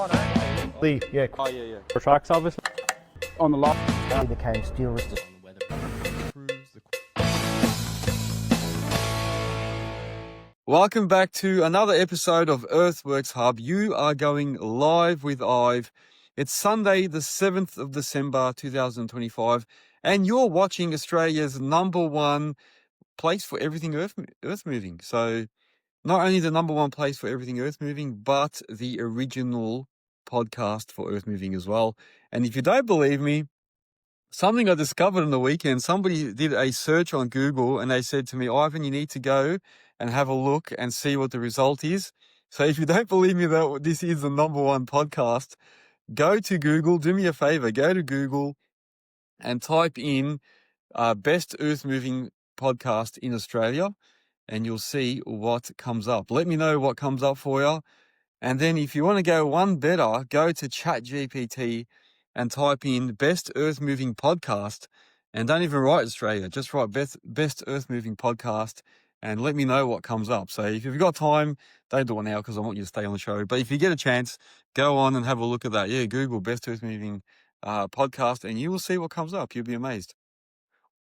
Yeah. Oh, yeah. For tracks, obviously. On the lot. became steel resistant. Welcome back to another episode of Earthworks Hub. You are going live with Ive. It's Sunday, the 7th of December, 2025, and you're watching Australia's #1 place for everything earth moving. So not only the #1 place for everything earth moving, but the original podcast for earth moving as well. And if you don't believe me, something I discovered on the weekend, somebody did a search on Google and they said to me, Ivan, you need to go and have a look and see what the result is. So if you don't believe me that this is the #1 podcast, go to Google, do me a favor, go to Google and type in best earth moving podcast in Australia and you'll see what comes up. Let me know what comes up for you. And then if you want to go one better, go to ChatGPT and type in best earth moving podcast and don't even write Australia, just write best earth moving podcast and let me know what comes up. So if you've got time, don't do it now because I want you to stay on the show. But if you get a chance, go on and have a look at that. Yeah, Google best earth moving podcast and you will see what comes up. You'll be amazed.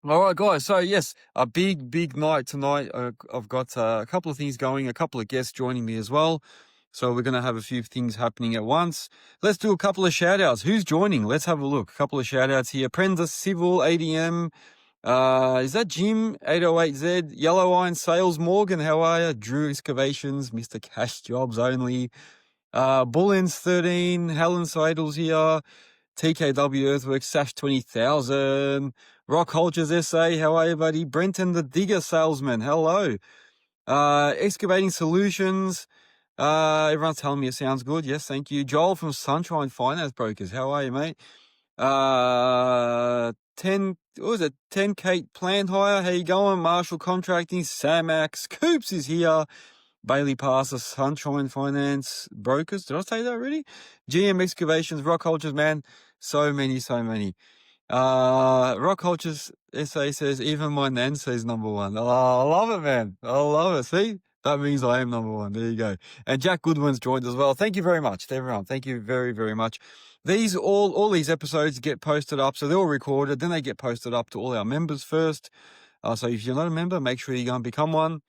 All right, guys. So yes, a big night tonight. I've got a couple of things going, a couple of guests joining me as well. So we're going to have a few things happening at once. Let's do a couple of shout outs. Who's joining? Let's have a look. A couple of shout outs here. Earthworks Civil, ADM. Is that Jim 808Z? Yellow Iron Sales, Morgan. How are you? Drew Excavations, Mr. Cash Jobs Only. Bullens 13. Helen Seidels here. TKW Earthworks, Sash 20,000. Rock Holgers SA. How are you, buddy? Brenton the Digger Salesman. Hello. Excavating Solutions. Everyone's telling me it sounds good. Yes, thank you. Joel from Sunshine Finance Brokers. How are you, mate? 10 Kate Plant Hire. How you going? Marshall Contracting. Samax. Coops is here. Bailey Passer, Sunshine Finance Brokers. Did I say that already? GM Excavations, Rock Cultures, man. So many. Rock Cultures SA says, even my nan says #1. Oh, I love it, man. I love it. See? That means I am #1. There you go. And Jack Goodwin's joined as well. Thank you very much to everyone. Thank you very, very much. These all these episodes get posted up. So they're all recorded. Then they get posted up to all our members first. So if you're not a member, make sure you go and become one.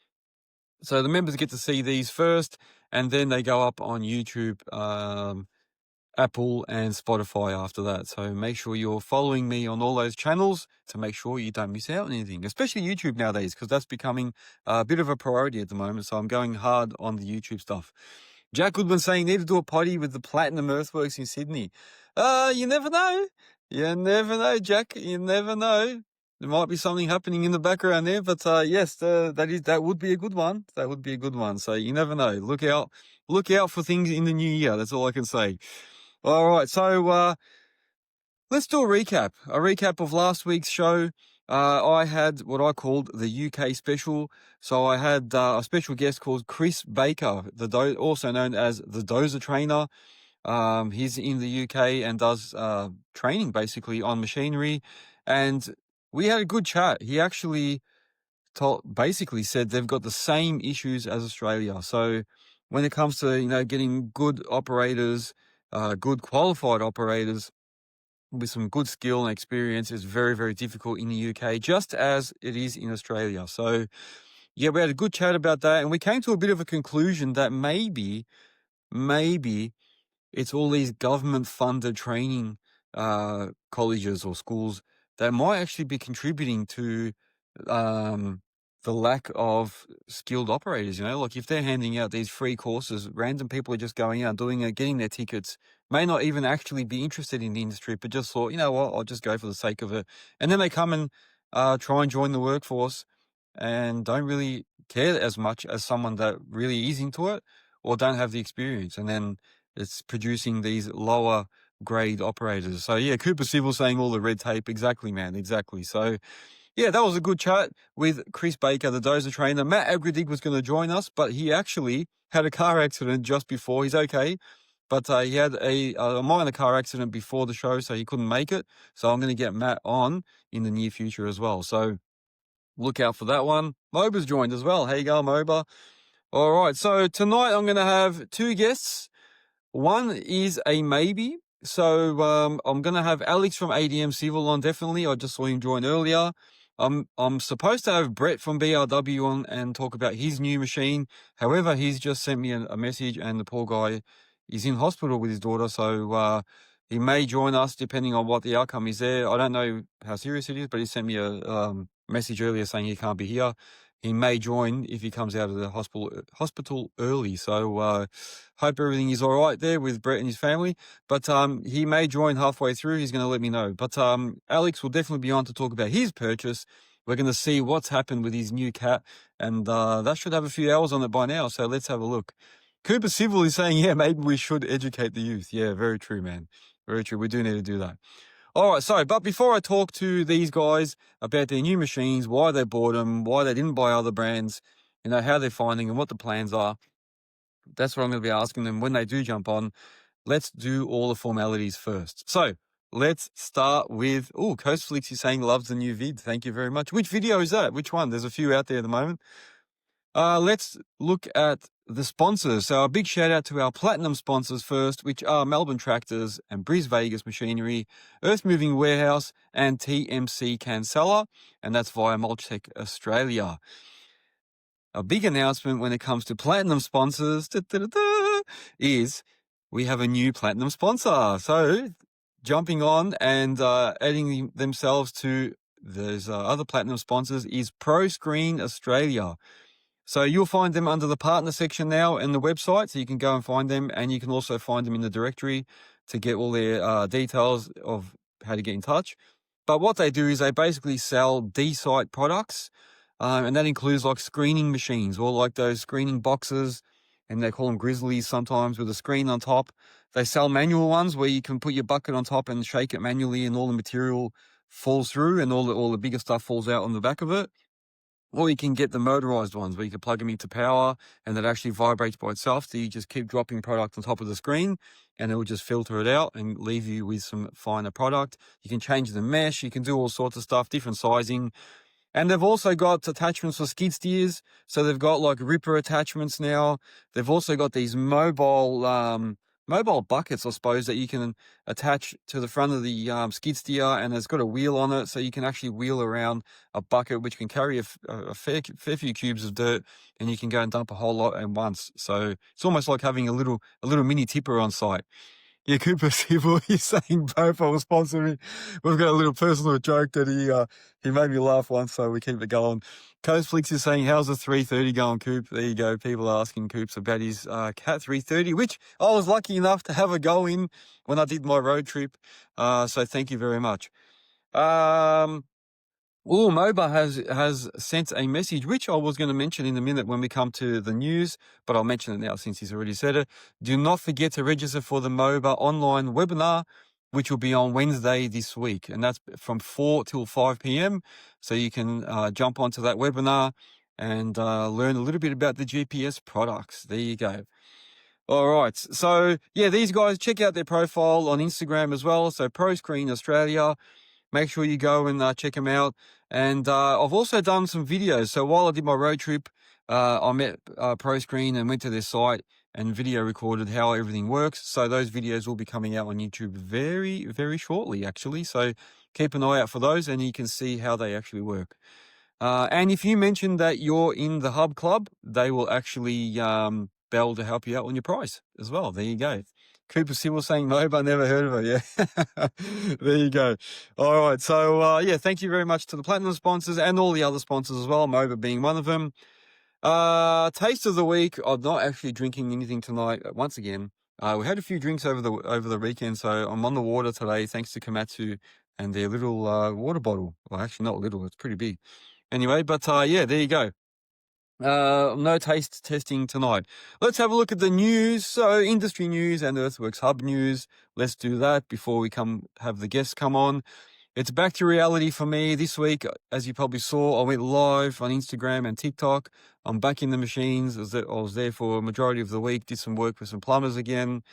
So the members get to see these first, and then they go up on YouTube, Apple and Spotify after that. So make sure you're following me on all those channels to make sure you don't miss out on anything, especially YouTube nowadays, because that's becoming a bit of a priority at the moment. So I'm going hard on the YouTube stuff. Jack Goodwin saying, need to do a potty with the Platinum Earthworks in Sydney. You never know. You never know, Jack. You never know. There might be something happening in the background there, but yes, that would be a good one. That would be a good one. So you never know. Look out for things in the new year. That's all I can say. All right, so let's do a recap of last week's show. I had what I called the UK special. So I had a special guest called Chris Baker, also known as the Dozer Trainer. He's in the UK and does training basically on machinery, and we had a good chat. He actually basically said they've got the same issues as Australia. So when it comes to getting good operators, good qualified operators with some good skill and experience is very, very difficult in the UK, just as it is in Australia. So yeah, we had a good chat about that, and we came to a bit of a conclusion that maybe it's all these government-funded training colleges or schools that might actually be contributing to the lack of skilled operators. Like if they're handing out these free courses, random people are just going out doing it, getting their tickets, may not even actually be interested in the industry, but just thought, you know what, I'll just go for the sake of it. And then they come and try and join the workforce and don't really care as much as someone that really is into it or don't have the experience. And then it's producing these lower grade operators. So yeah, Cooper Civil saying all the red tape. Exactly, man. Exactly. So yeah, that was a good chat with Chris Baker, the Dozer Trainer. Matt Agradig was going to join us, but he actually had a car accident just before. He's okay, but he had a minor car accident before the show, so he couldn't make it. So I'm going to get Matt on in the near future as well. So look out for that one. Moba's joined as well. How you going, Moba? All right, so tonight I'm going to have two guests. One is a maybe. So I'm gonna have Alex from ADM Civil on, definitely. I just saw him join earlier. I'm supposed to have Brett from BRW on and talk about his new machine. However, he's just sent me a message, and the poor guy is in hospital with his daughter, so he may join us depending on what the outcome is there. I don't know how serious it is, but he sent me a message earlier saying he can't be here. He may join if he comes out of the hospital early. So hope everything is all right there with Brett and his family. But he may join halfway through. He's going to let me know. But Alex will definitely be on to talk about his purchase. We're going to see what's happened with his new cat, and that should have a few hours on it by now. So let's have a look. Cooper Civil is saying, yeah, maybe we should educate the youth. Yeah, very true, man. Very true. We do need to do that. All right, so, but before I talk to these guys about their new machines, why they bought them, why they didn't buy other brands, how they're finding and what the plans are, that's what I'm going to be asking them when they do jump on. Let's do all the formalities first. So, let's start with, Coastflix is saying loves the new vid. Thank you very much. Which video is that? Which one? There's a few out there at the moment. Let's look at the sponsors. So a big shout out to our platinum sponsors first, which are Melbourne Tractors and Bris Vegas Machinery, Earthmoving Warehouse, and TMC Cancella, and that's via Mulchtech Australia. A big announcement when it comes to platinum sponsors is we have a new platinum sponsor. So jumping on and adding themselves to those other platinum sponsors is ProScreen Australia. So you'll find them under the partner section now in the website, so you can go and find them, and you can also find them in the directory to get all their details of how to get in touch. But what they do is they basically sell D-site products, and that includes like screening machines or like those screening boxes, and they call them grizzlies sometimes with a screen on top. They sell manual ones where you can put your bucket on top and shake it manually, and all the material falls through and all the bigger stuff falls out on the back of it. Or you can get the motorized ones where you can plug them into power and it actually vibrates by itself. So you just keep dropping product on top of the screen and it will just filter it out and leave you with some finer product. You can change the mesh. You can do all sorts of stuff, different sizing. And they've also got attachments for skid steers. So they've got like ripper attachments now. They've also got these mobile buckets, I suppose, that you can attach to the front of the skid steer, and it's got a wheel on it, so you can actually wheel around a bucket which can carry a fair few cubes of dirt, and you can go and dump a whole lot at once. So it's almost like having a little mini tipper on site. Yeah, Cooper Civil, he's saying both will sponsor me. We've got a little personal joke that he made me laugh once, so we keep it going. Coastflix is saying, how's the 330 going, Coop? There you go. People are asking Coops about his Cat 330, which I was lucky enough to have a go in when I did my road trip. So thank you very much. MOBA has sent a message, which I was going to mention in a minute when we come to the news, but I'll mention it now since he's already said it. Do not forget to register for the MOBA online webinar, which will be on Wednesday this week, and that's from 4 till 5 p.m. So you can jump onto that webinar and learn a little bit about the GPS products. There you go. All right. So, yeah, these guys, check out their profile on Instagram as well. So ProScreen Australia. Make sure you go and check them out. And I've also done some videos. So while I did my road trip, I met ProScreen and went to their site and video recorded how everything works. So those videos will be coming out on YouTube very, very shortly, actually. So keep an eye out for those and you can see how they actually work. And if you mention that you're in the Hub Club, they will actually be able to help you out on your price as well. There you go. Cooper Civil saying no, but never heard of it. Yeah. There you go. All right. So, yeah, thank you very much to the platinum sponsors and all the other sponsors as well, MOBA being one of them. Taste of the week. I'm not actually drinking anything tonight once again. We had a few drinks over the weekend, so I'm on the water today thanks to Komatsu and their little water bottle. Well, actually not little, it's pretty big. Anyway, but yeah, there you go. No taste testing tonight. Let's have a look at the news. So industry news and Earthworks Hub news. Let's do that before we have the guests come on. It's back to reality for me this week. As you probably saw, I went live on Instagram and TikTok. I'm back in the machines. I was there for a majority of the week, did some work with some plumbers again.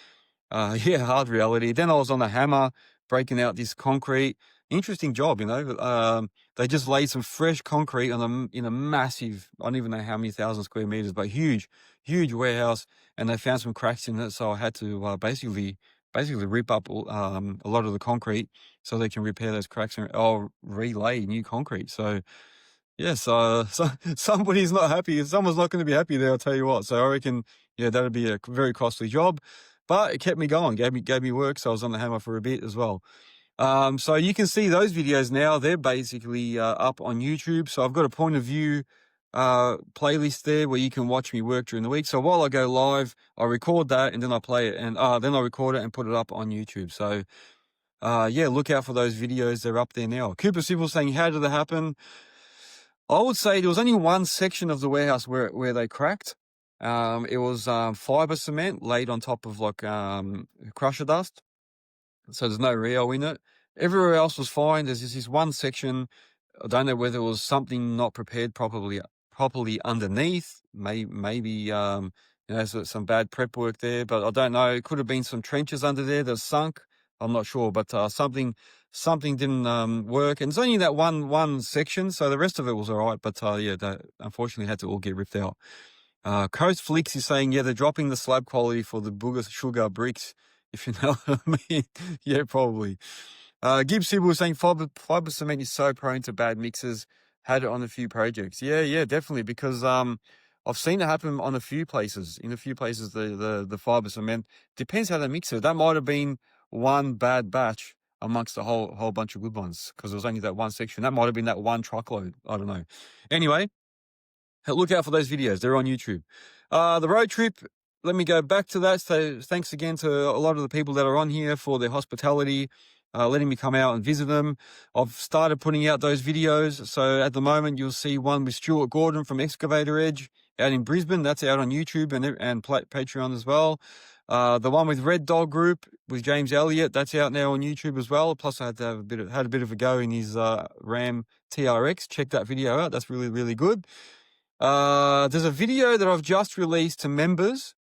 Yeah, hard reality. Then I was on the hammer breaking out this concrete. Interesting job, you know. They just laid some fresh concrete in a massive, I don't even know how many thousand square meters, but huge warehouse, and they found some cracks in it. So I had to basically rip up a lot of the concrete so they can repair those cracks and relay new concrete. So yes, so somebody's not happy. Someone's not going to be happy there, I'll tell you what. So I reckon, yeah, that'd be a very costly job, but it kept me going, gave me work. So I was on the hammer for a bit as well. So you can see those videos now. They're basically up on YouTube. So I've got a point of view playlist there where you can watch me work during the week. So while I go live, I record that and then I play it, and then I record it and put it up on YouTube. So yeah, look out for those videos. They're up there now. Cooper Civil saying, how did that happen? I would say there was only one section of the warehouse where they cracked. It was fiber cement laid on top of like crusher dust. So there's no Rio in it. Everywhere else was fine. There's just this one section. I don't know whether it was something not prepared properly underneath. Maybe you know, some bad prep work there, but I don't know. It could have been some trenches under there that sunk. I'm not sure, but something didn't work. And it's only that one section, so the rest of it was all right. But yeah, that unfortunately had to all get ripped out. Coast Flicks is saying, yeah, they're dropping the slab quality for the booger sugar bricks, if you know what I mean. Yeah, probably. Gibbs Sibyl was saying fiber cement is so prone to bad mixes. Had it on a few projects. Yeah, definitely, because I've seen it happen on a few places. In a few places, the fiber cement depends how they mix it. That might have been one bad batch amongst a whole bunch of good ones, because there was only that one section. That might have been that one truckload. I don't know. Anyway, look out for those videos. They're on YouTube. The road trip, let me go back to that. So thanks again to a lot of the people that are on here for their hospitality, letting me come out and visit them. I've started putting out those videos. So at the moment, you'll see one with Stuart Gordon from Excavator Edge out in Brisbane. That's out on YouTube and Patreon as well. The one with Red Dog Group with James Elliott, that's out now on YouTube as well. Plus, I had to have a bit of a go in his Ram TRX. Check that video out. That's really, really good. There's a video that I've just released to members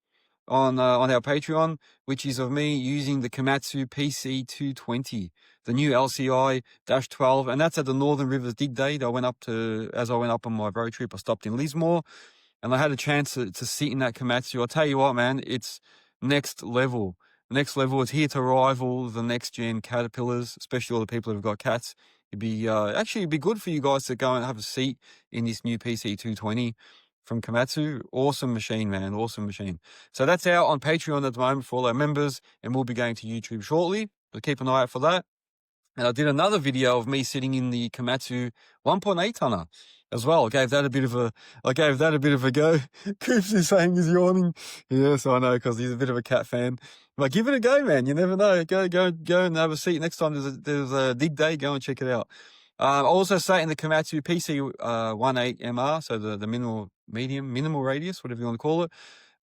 on our Patreon, which is of me using the Komatsu PC220, the new LCI-12, and that's at the Northern Rivers Dig Day that I went up to. As I went up on my road trip, I stopped in Lismore, and I had a chance to sit in that Komatsu. I'll tell you what, man, it's next level. Next level. It's here to rival the next gen Caterpillars, especially all the people who've got cats. It'd be good for you guys to go and have a seat in this new PC220 from Komatsu. Awesome machine, man. Awesome machine. So that's out on Patreon at the moment for all our members, and we'll be going to YouTube shortly. So keep an eye out for that. And I did another video of me sitting in the Komatsu 1.8 tonner as well. I gave that a bit of a go. Coops is saying he's yawning. Yes, I know, because he's a bit of a cat fan. But give it a go, man. You never know. Go and have a seat next time there's a dig day. Go and check it out. I also sat in the Komatsu PC18MR, so the minimal radius, whatever you want to call it.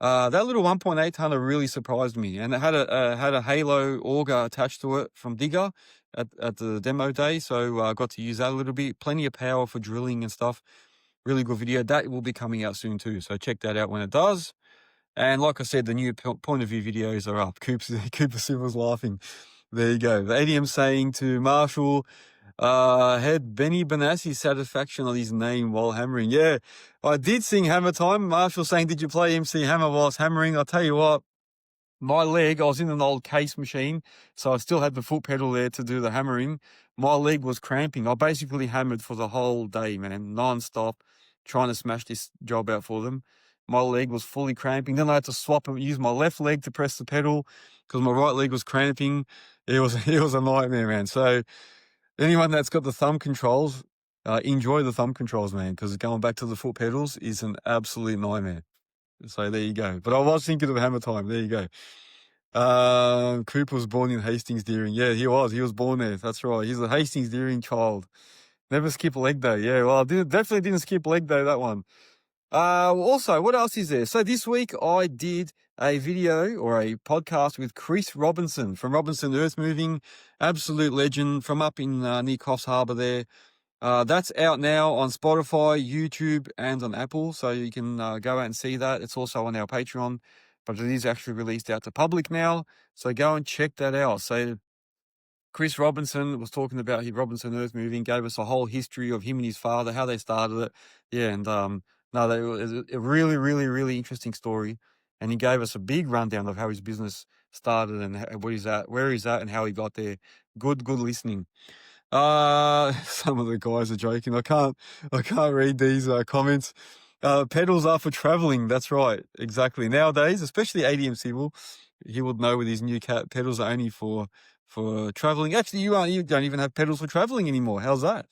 That little 1.8 tonner really surprised me, and it had a Halo auger attached to it from Digger at the demo day, so I got to use that a little bit. Plenty of power for drilling and stuff. Really good video. That will be coming out soon too, so check that out when it does. And like I said, the new point of view videos are up. Cooper Silver's laughing. There you go. The ADM saying to Marshall, had Benny Benassi's satisfaction on his name while hammering. Yeah, I did sing Hammer Time. Marshall saying, did you play MC Hammer whilst hammering? I'll tell you what, my leg, I was in an old case machine, so I still had the foot pedal there to do the hammering. My leg was cramping. I basically hammered for the whole day, man, non-stop, trying to smash this job out for them. My leg was fully cramping. Then I had to swap and use my left leg to press the pedal because my right leg was cramping. It was a nightmare, man. So anyone that's got the thumb controls, enjoy the thumb controls, man, because going back to the foot pedals is an absolute nightmare. So there you go. But I was thinking of Hammer Time. There you go. Cooper was born in Hastings Deering. Yeah, he was. He was born there. That's right. He's a Hastings Deering child. Never skip a leg day. Yeah, well, definitely didn't skip leg day, that one. Also, what else is there? So this week I did a video or a podcast with Chris Robinson from Robinson Earthmoving, absolute legend from up in near Coffs Harbour there. That's out now on Spotify, YouTube, and on Apple, so you can go out and see that. It's also on our Patreon, but it is actually released out to public now, so go and check that out. So Chris Robinson was talking about his Robinson Earthmoving, gave us a whole history of him and his father, how they started it. Yeah, and no, it was a really, really, really interesting story. And he gave us a big rundown of how his business started and where he's at, and how he got there. Good listening. Some of the guys are joking. I can't read these comments. Pedals are for traveling. That's right. Exactly. Nowadays, especially ADM Civil, he would know with his new cat, pedals are only for traveling. Actually, you don't even have pedals for traveling anymore. How's that?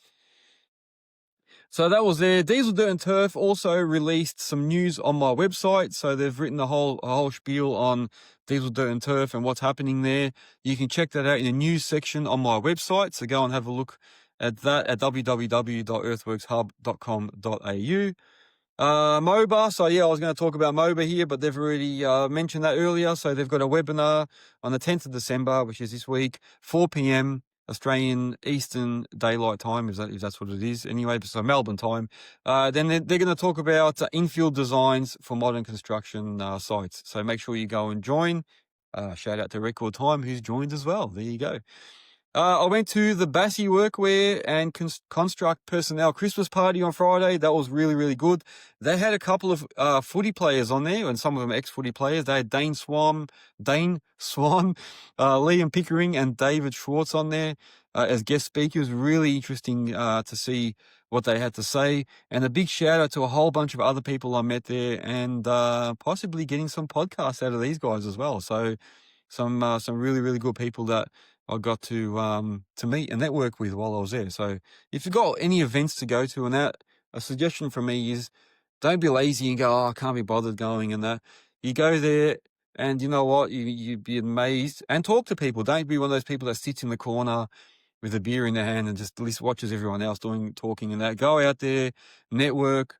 So that was there. Diesel Dirt and Turf also released some news on my website. So they've written a whole spiel on Diesel Dirt and Turf and what's happening there. You can check that out in the news section on my website. So go and have a look at that at www.earthworkshub.com.au. MOBA, so yeah, I was going to talk about MOBA here, but they've already mentioned that earlier. So they've got a webinar on the 10th of December, which is this week, 4 p.m. Australian Eastern Daylight Time, if that's what it is. Anyway, so Melbourne time. Then they're going to talk about infield designs for modern construction sites. So make sure you go and join. Shout out to Record Time, who's joined as well. There you go. I went to the Bassey Workwear and Construct Personnel Christmas party on Friday. That was really, really good. They had a couple of footy players on there, and some of them ex-footy players. They had Dane Swan, Liam Pickering, and David Schwartz on there as guest speakers. Really interesting to see what they had to say. And a big shout out to a whole bunch of other people I met there, and possibly getting some podcasts out of these guys as well. So some really, really good people that I got to meet and network with while I was there. So if you've got any events to go to and that, a suggestion from me is don't be lazy and go, I can't be bothered going and that. You go there and you know what, you'd be amazed and talk to people. Don't be one of those people that sits in the corner with a beer in their hand and just watches everyone else talking and that. Go out there, network.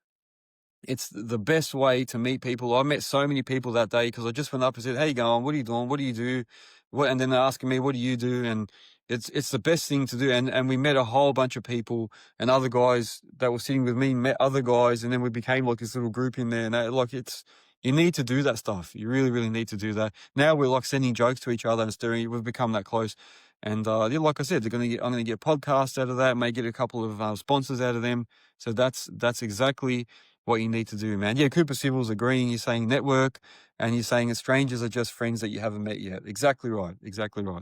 It's the best way to meet people. I met so many people that day because I just went up and said, "Hey, going? What are you doing? What do you do?" And then they're asking me, "What do you do?" And it's the best thing to do. And we met a whole bunch of people, and other guys that were sitting with me met other guys, and then we became like this little group in there. And you need to do that stuff. You really, really need to do that. Now we're like sending jokes to each other and stirring. We've become that close. And like I said, I'm going to get podcasts out of that. May get a couple of sponsors out of them. So that's exactly what you need to do, man. Yeah, Cooper Civil's agreeing. You're saying network, and you're saying strangers are just friends that you haven't met yet. Exactly right.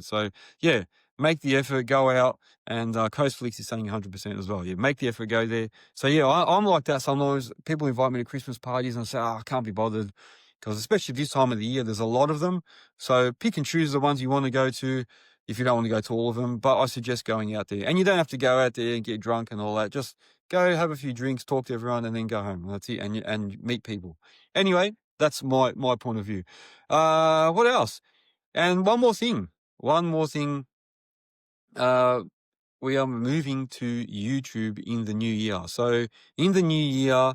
So yeah, make the effort, go out, and Coast Flicks is saying 100% as well. Yeah, make the effort, go there. So yeah, I'm like that sometimes. People invite me to Christmas parties and I say, I can't be bothered, because especially this time of the year, there's a lot of them. So pick and choose the ones you want to go to if you don't want to go to all of them. But I suggest going out there. And you don't have to go out there and get drunk and all that. Just go have a few drinks, talk to everyone, and then go home. That's it. And meet people. Anyway, that's my point of view. What else? And one more thing. We are moving to YouTube in the new year. So in the new year,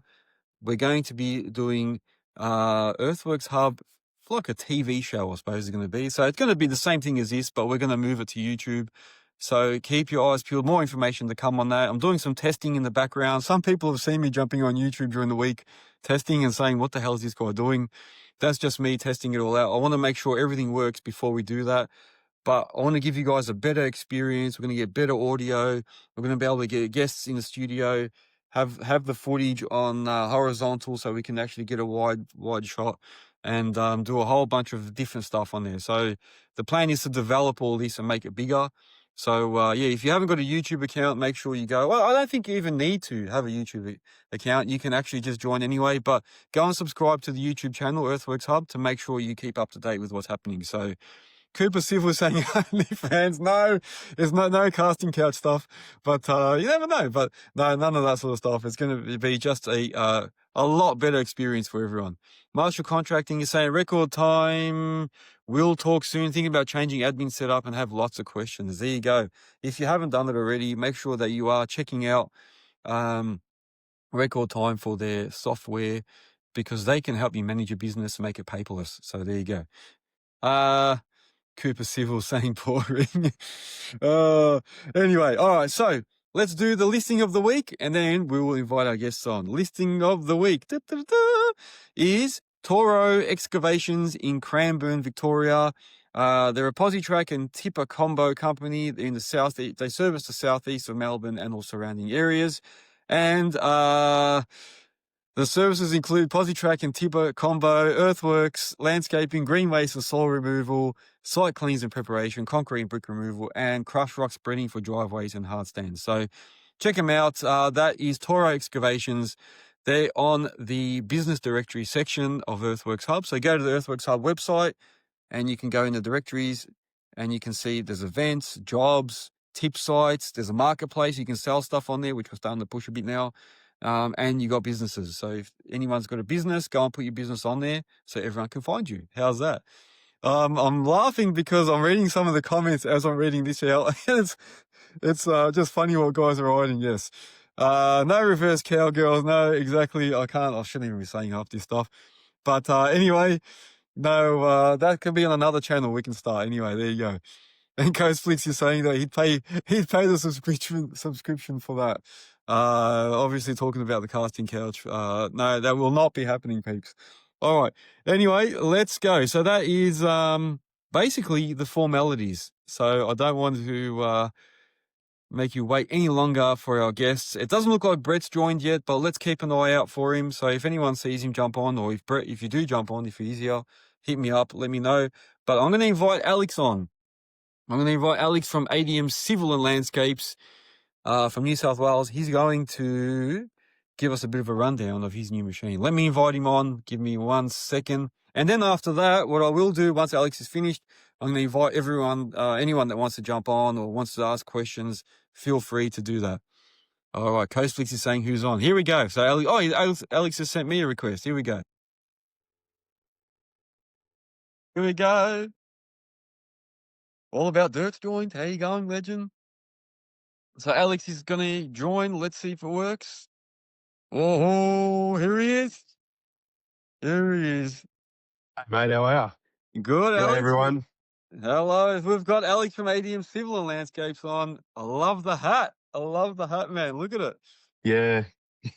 we're going to be doing Earthworks Hub, like a TV show, I suppose it's going to be. So it's going to be the same thing as this, but we're going to move it to YouTube. So keep your eyes peeled. More information to come on that. I'm doing some testing in the background. Some people have seen me jumping on YouTube during the week, testing and saying, what the hell is this guy doing? That's just me testing it all out. I want to make sure everything works before we do that. But I want to give you guys a better experience. We're going to get better audio. We're going to be able to get guests in the studio, have the footage on horizontal so we can actually get a wide shot, and do a whole bunch of different stuff on there. So the plan is to develop all this and make it bigger. So yeah, if you haven't got a YouTube account, make sure you go. Well, I don't think you even need to have a YouTube account. You can actually just join anyway, but go and subscribe to the YouTube channel, Earthworks Hub, to make sure you keep up to date with what's happening. So Cooper Civil saying OnlyFans. No, there's no casting couch stuff, but you never know. But no, none of that sort of stuff. It's going to be just a lot better experience for everyone. Marshall Contracting is saying record time. We'll talk soon. Thinking about changing admin setup and have lots of questions. There you go. If you haven't done it already, make sure that you are checking out Record Time for their software, because they can help you manage your business and make it paperless. So there you go. Cooper Civil saying boring. Anyway, all right, so let's do the listing of the week, and then we will invite our guests on. Listing of the week is Toro Excavations in Cranbourne, Victoria. They're a Positrack and tipper combo company in the south. They service the southeast of Melbourne and all surrounding areas. And the services include Positrack and tipper combo, earthworks, landscaping, green waste and soil removal, site cleans and preparation, concrete and brick removal, and crushed rock spreading for driveways and hard stands. So check them out. That is Toro Excavations. They're on the business directory section of Earthworks Hub. So go to the Earthworks Hub website and you can go in the directories and you can see there's events, jobs, tip sites. There's a marketplace. You can sell stuff on there, which we're starting to push a bit now. And you got businesses. So if anyone's got a business, go and put your business on there so everyone can find you. How's that? I'm laughing because I'm reading some of the comments as I'm reading this out. It's just funny what guys are writing. Yes. No reverse cowgirls. No, exactly. I shouldn't even be saying half this stuff. But anyway, no, that could be on another channel we can start. Anyway, there you go. And Coastflix is saying that he'd pay the subscription for that. Obviously talking about the casting couch. No, that will not be happening, peeps. All right. Anyway, let's go. So that is basically the formalities. So I don't want to make you wait any longer for our guests. It doesn't look like Brett's joined yet, but let's keep an eye out for him. So if anyone sees him jump on, or if you do jump on, if he's here, hit me up, let me know. But I'm going to invite Alex on. I'm going to invite Alex from ADM Civil and Landscapes from New South Wales. He's going to give us a bit of a rundown of his new machine. Let me invite him on. Give me 1 second. And then after that, what I will do, once Alex is finished, I'm going to invite everyone, anyone that wants to jump on or wants to ask questions, feel free to do that. All right, Coastflix is saying who's on. Here we go. So, Alex has sent me a request. Here we go. Here we go. All About Dirt's joined. How you going, legend? So Alex is going to join. Let's see if it works. Oh, here he is. Here he is. Hey, mate, how are you? Good, Hello, Alex. everyone. Hello. We've got Alex from ADM Civil and Landscapes on. I love the hat. I love the hat, man. Look at it. Yeah.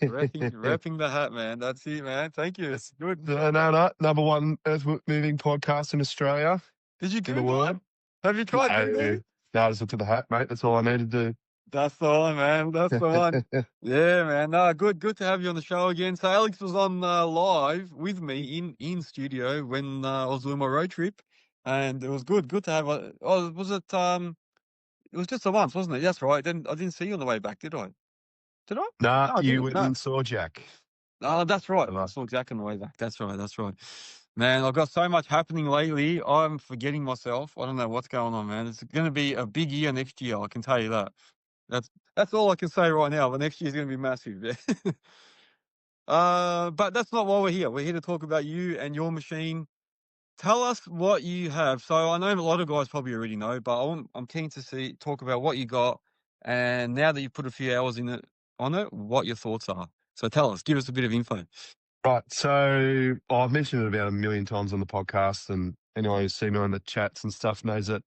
Repping the hat, man. That's it, man. Thank you. It's good. No, number one Earthmoving podcast in Australia. Did you In the Google it? world. Have you tried No, Googling? no, I just looked at the hat, mate. That's all I needed to do. That's the one, man. That's the one. Yeah, man. No, good to have you on the show again. So Alex was on live with me in studio when I was doing my road trip, and it was good to have. Was it? It was just the once, wasn't it? That's right. Then I didn't see you on the way back, did I? Did I? Nah, No, I you didn't. went No. and saw Jack. Oh, that's right. I saw Jack on the way back. That's right. Man, I've got so much happening lately. I'm forgetting myself. I don't know what's going on, man. It's going to be a big year next year. I can tell you that. That's all I can say right now. But next year's going to be massive. But that's not why we're here. We're here to talk about you and your machine. Tell us what you have. So I know a lot of guys probably already know, but I'm keen to talk about what you got, and now that you've put a few hours on it, what your thoughts are. So tell us, give us a bit of info. Right. So I've mentioned it about 1 million times on the podcast, and anyone who's seen me on the chats and stuff knows it.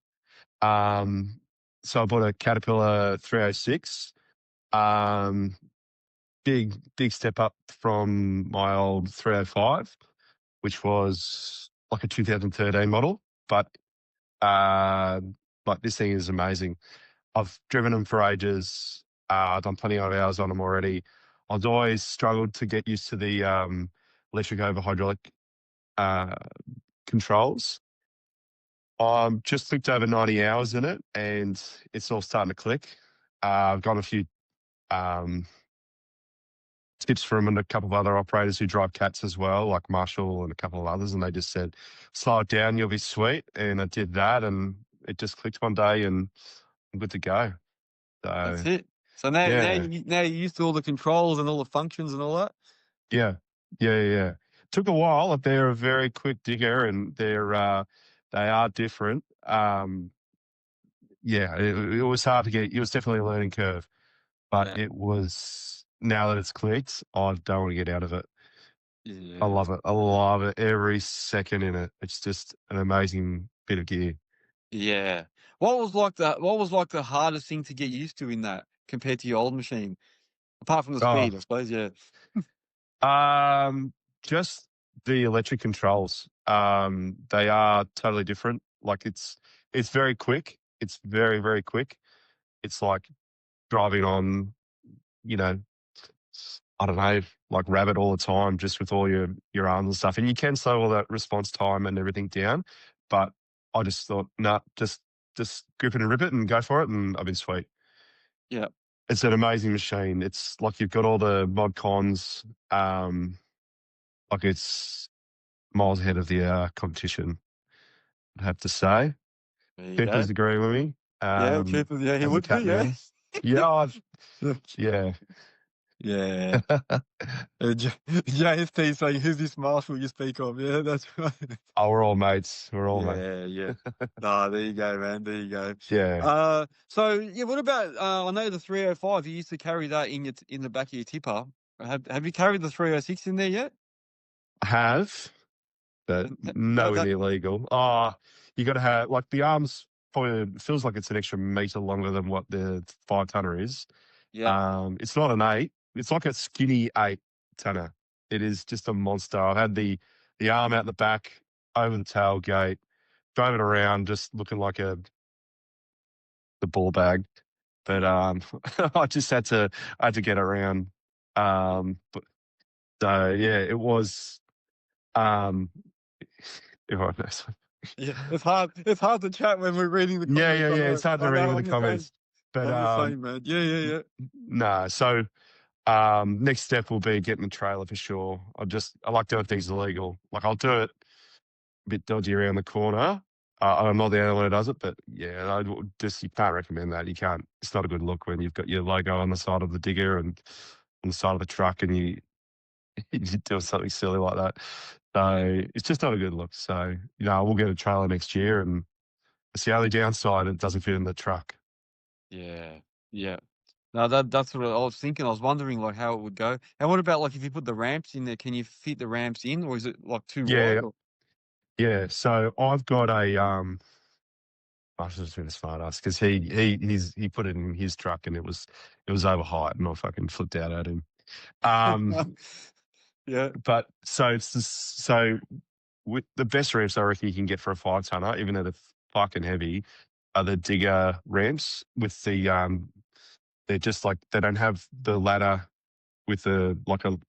So I bought a Caterpillar 306. Big step up from my old 305, which was like a 2013 model. But like, this thing is amazing. I've driven them for ages. I've done plenty of hours on them already. I've always struggled to get used to the electric over hydraulic controls. I'm just clicked over 90 hours in it, and it's all starting to click. I've got a few tips from a couple of other operators who drive cats as well, like Marshall and a couple of others, and they just said, slow it down, you'll be sweet. And I did that, and it just clicked one day, and I'm good to go. So That's it. So now you're used to all the controls and all the functions and all that? Yeah. Took a while. They're a very quick digger, and they are different. It was hard to get. It was definitely a learning curve, but it was, now that it's clicked, I don't want to get out of it. Yeah. I love it. I love it every second in it. It's just an amazing bit of gear. Yeah. What was like the hardest thing to get used to in that compared to your old machine? Apart from the speed, I suppose, yeah. Just the electric controls. They are totally different. Like it's very quick. It's very, very quick. It's like driving on, you know, I don't know, like rabbit all the time, just with all your arms and stuff. And you can slow all that response time and everything down. But I just thought, nah, just grip it and rip it and go for it, and I've been sweet. Yeah. It's an amazing machine. It's like you've got all the mod cons. Like it's miles ahead of the competition, I'd have to say. There you go. People's agreeing with me. Yeah, Cooper. Yeah, he As a would be. cat Yeah. man. Yeah, yeah. Yeah. JST saying, "Who's this Marshall you speak of?" Yeah, that's right. Oh, we're all mates. We're all mates. Yeah, yeah. Nah, there you go, man. There you go. Yeah. So yeah, what about? I know the 305. You used to carry that in in the back of your tipper. Have you carried the 306 in there yet? I have, but How's nowhere that? near legal. You got to have, like, the arms probably feels like it's an extra meter longer than what the 5 tonner is. Yeah, It's not an 8. It's like a skinny 8 tonner. It is just a monster. I've had the arm out the back, over the tailgate, drove it around just looking like the ball bag. But I just I had to get around. But so yeah, it was um everyone knows. yeah. It's hard. It's hard to chat when we're reading the Yeah, comments. yeah, I yeah. know. It's hard to I read know. with the comments. But I'm the same, man. Yeah, yeah, yeah. no, so next step will be getting the trailer for sure. I like doing things illegal. Like I'll do it a bit dodgy around the corner. I'm not the only one who does it, but yeah, you can't recommend that. You can't. It's not a good look when you've got your logo on the side of the digger and on the side of the truck, and you do something silly like that. So it's just not a good look. So we'll get a trailer next year, and it's the only downside. It doesn't fit in the truck. Yeah, yeah. No, that's what I was thinking. I was wondering like how it would go. And what about like if you put the ramps in there? Can you fit the ramps in, or is it like too Yeah, wide? Or? yeah. So I've got a I should have been a smart ass because he put it in his truck and it was over height and I fucking flipped out at him. Yeah, But so with the best ramps I reckon you can get for a 5 tonner, even though they're fucking heavy, are the digger ramps with they're just like they don't have the ladder with the like a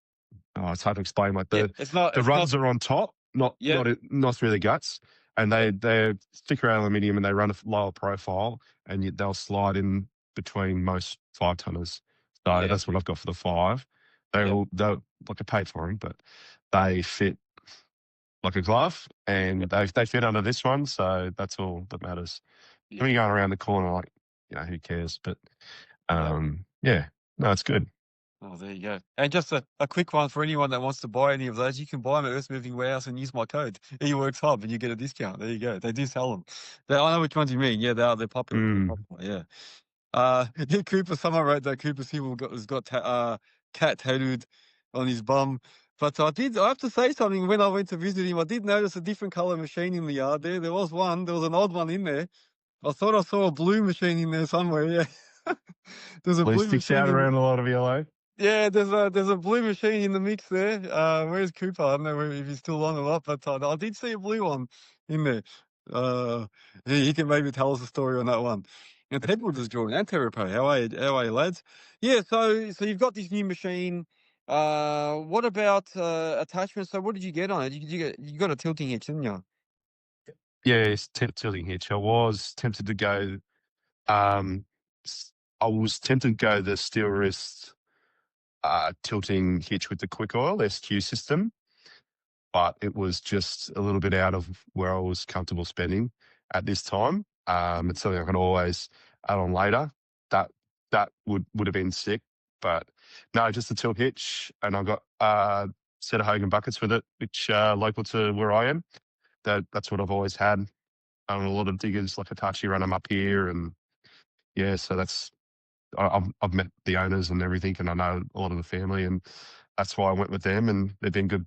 it's hard to explain. Like yeah. the It's not. runs are on top, Yeah, not through the guts, and yeah, they're thicker aluminium and they run a lower profile, and they'll slide in between most 5 tonners. So yeah, that's what I've got for the 5. yeah, They're like I paid for them, but they fit like a glove, yeah, and they fit under this one, so that's all that matters. When yeah, you're going around the corner, like who cares? But yeah. yeah, no, it's good. Oh, there you go. And just a quick one for anyone that wants to buy any of those, you can buy them at Earthmoving Warehouse and use my code Earthworks Hub, and you get a discount. There you go. They do sell them. I know which ones you mean. Yeah, they're popular. They're Mm. popular. Yeah. Cooper. Someone wrote that Cooper Civil has got cat tattooed on his bum. But I have to say something. When I went to visit him, I did notice a different color machine in the yard. There was one. There was an odd one in there. I thought I saw a blue machine in there somewhere. Yeah. There's a Blue blue sticks machine out in. around a lot of yellow. Yeah, there's a blue machine in the mix there. Where's Cooper? I don't know if he's still on or not, but I did see a blue one in there. He can maybe tell us a story on that one. And Edward has joined, and Terapo. How are you, lads? Yeah, so you've got this new machine. What about attachments? So what did you get on it? You got a tilting hitch, didn't you? Yeah, it's tilting hitch. I was tempted to go. Um, I was tempted to go the steel wrist tilting hitch with the quick oil SQ system, but it was just a little bit out of where I was comfortable spending at this time. It's something I can always add on later. That that would have been sick, but no, just the tilt hitch, and I got a set of Hogan buckets with it, which local to where I am. That's what I've always had. A lot of diggers like Hitachi run them up here, and yeah, so I've met the owners and everything, and I know a lot of the family, and that's why I went with them, and they've been good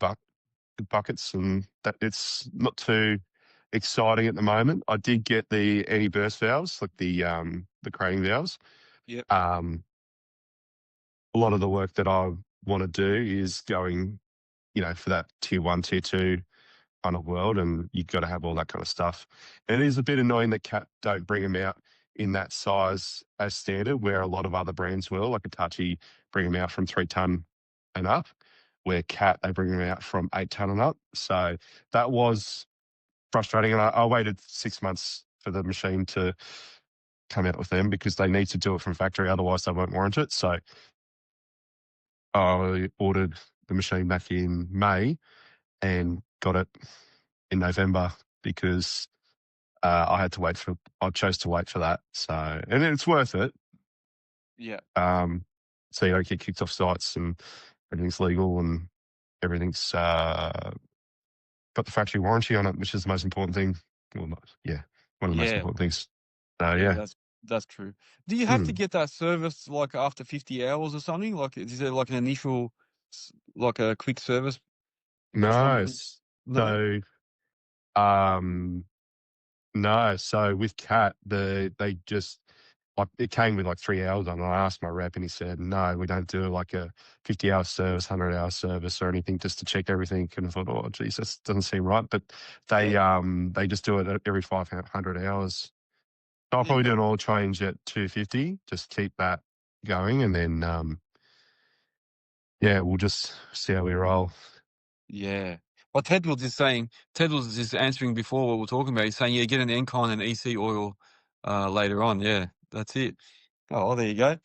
buckets, and that it's not too exciting at the moment. I did get the anti-burst valves, like the craning valves. Yep. Um, a lot of the work that I want to do is going, for that tier 1, tier 2 kind of world, and you've got to have all that kind of stuff. And it is a bit annoying that Cat don't bring them out in that size as standard, where a lot of other brands will, like Hitachi, bring them out from 3 ton and up, where Cat, they bring them out from 8 ton and up. So that was frustrating. And I waited 6 months for the machine to come out with them because they need to do it from factory, otherwise they won't warrant it. So I ordered the machine back in May and got it in November because I chose to wait for that. So, and it's worth it. Yeah. So you don't get kicked off sites and everything's legal and everything's got the factory warranty on it, which is the most important thing. Well, one of the most Yeah. important things. So Yeah, yeah. that's true. Do you have to Hmm. get that service like after 50 hours or something? Like, is there like an initial, like a quick service or No. something? No? So um no. So with Cat, they just like it came with like 3 hours on. And I asked my rep, and he said, "No, we don't do like a 50-hour service, 100-hour service, or anything just to check everything." And I thought, "Oh, geez, that doesn't seem right." But Yeah. they just do it at every 500 hours. So I'll probably Yeah. do an oil change at 250, just keep that going, and then yeah, we'll just see how we roll. Yeah. Well, Ted was just answering before what we're talking about. He's saying, yeah, get an Encon and EC oil later on. Yeah, that's it. Oh, well, there you go.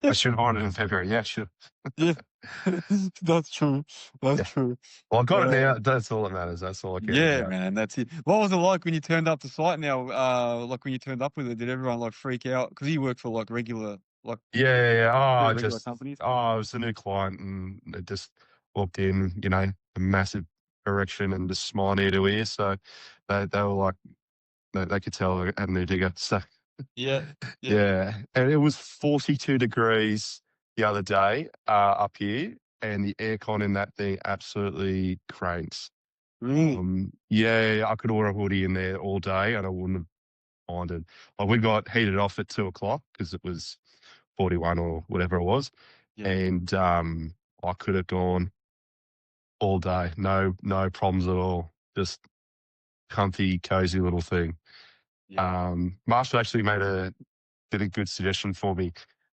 I should have ordered in February. Yeah, should. Yeah, that's true. That's Yeah. true. Well, I got it Uh, now. That's all that matters. That's all I care yeah, about. man, that's it. What was it like when you turned up to site now? Like when you turned up with it, did everyone like freak out? Because you work for like regular, like Yeah. pretty regular companies. I was a new client, and it just walked in, a massive erection and just smiling ear to ear. So they were like, they could tell I had a new digger. So Yeah, yeah. yeah, and it was 42 degrees the other day up here, and the aircon in that thing absolutely cranks. Really? Yeah, I could order a hoodie in there all day, and I wouldn't have minded. Like we got heated off at 2 o'clock because it was 41 or whatever it was, Yeah, and I could have gone all day, no problems at all. Just comfy, cozy little thing. yeah, Marshall actually did a good suggestion for me,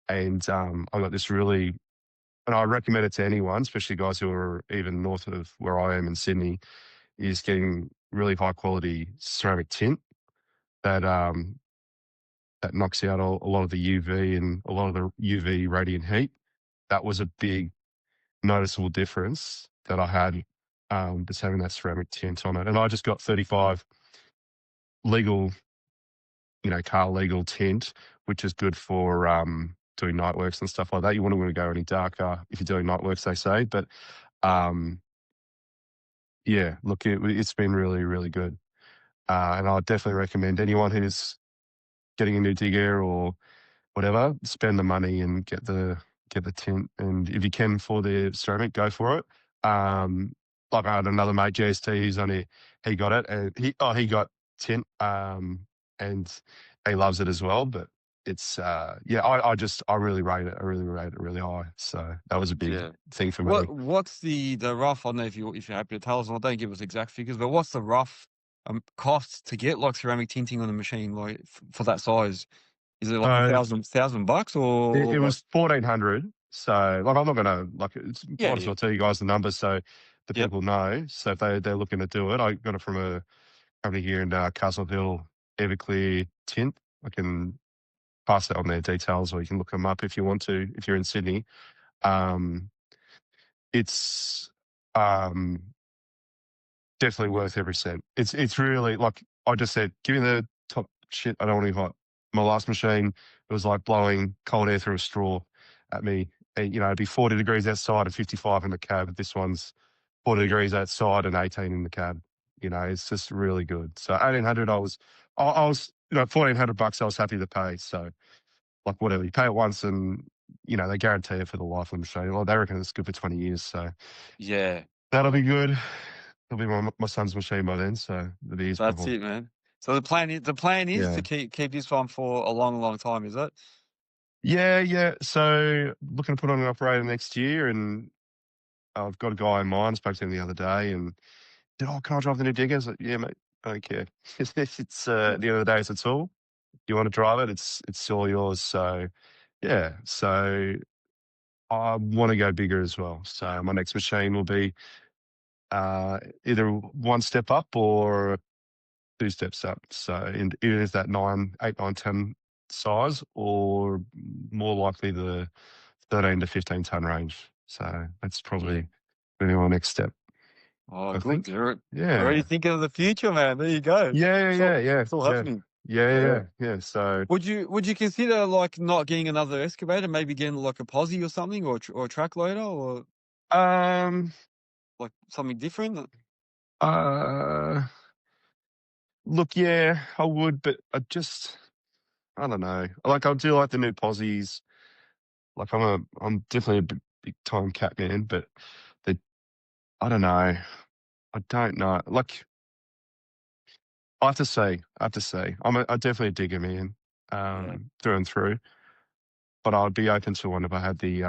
and I got this really, and I recommend it to anyone, especially guys who are even north of where I am in Sydney, is getting really high quality ceramic tint that that knocks out a lot of the UV and a lot of the UV radiant heat. That was a big noticeable difference that I had, just having that ceramic tint on it. And I just got 35 legal, car legal tint, which is good for doing night works and stuff like that. You wouldn't want to go any darker if you're doing night works, they say. But yeah, um, yeah, look, it's been really, really good. And I definitely recommend anyone who's getting a new digger or whatever, spend the money and get the tint. And if you can for the ceramic, go for it. Like I had another mate, GST, who's only he got it, and he got tint, and he loves it as well. But it's yeah, I really rate it. I really rate it really high. So that was a big yeah. thing for me. What's the rough? I don't know if you're happy to tell us, or don't give us exact figures, but what's the rough cost to get like ceramic tinting on a machine like for that size? Is it like a Uh, thousand bucks it or like was 1,400. So like I'm not gonna like it's yeah, might as yeah, well tell you guys the numbers so the yep, people know. So if they're looking to do it, I got it from a company here in Castle Hill, Everclear Tint. I can pass that on their details, or you can look them up if you want to, if you're in Sydney. Um, it's um, definitely worth every cent. It's really like I just said, give me the top shit. I don't want any hot. My last machine, it was like blowing cold air through a straw at me. And, it'd be 40 degrees outside and 55 in the cab. This one's 40 degrees outside and 18 in the cab. It's just really good. So 1,800, I was, 1,400 bucks. I was happy to pay. So like whatever, you pay it once, and they guarantee it for the life of the machine. Well, they reckon it's good for 20 years. So yeah. that'll be good. It'll be my son's machine by then. So it'll be his That's problem. it, man. So the plan is to Yeah. keep this one for a long, long time, is it? Yeah. Yeah. So looking to put on an operator next year, and I've got a guy in mind. Spoke to him the other day, and "Oh, can I drive the new digger?" I was like, "Yeah, mate, I don't care." It's, Yeah. at the end of the day, it's a tool. You wanna drive it, it's all yours. So, yeah. So, I wanna go bigger as well. So, my next machine will be, either one step up or two steps up. So, and it is that 9, 8, 9, 10 size, or more likely the 13 to 15 ton range. So, that's Yeah. probably really my next step, Oh, I good. think. You're already Yeah. thinking of the future, man. There you go. Yeah, yeah, yeah, It's all yeah. happening. Yeah, yeah, Yeah. yeah, yeah. So, Would you consider like not getting another excavator, maybe getting like a posse or something, or a track loader, or um, like something different? uh, look, yeah, I would, but I don't know. Like, I do like the new posies. Like, I'm definitely a big time cat man, but the I don't know. I don't know. Like, I have to say, I definitely a digger man, Yeah. through and through. But I'd be open to one if I had the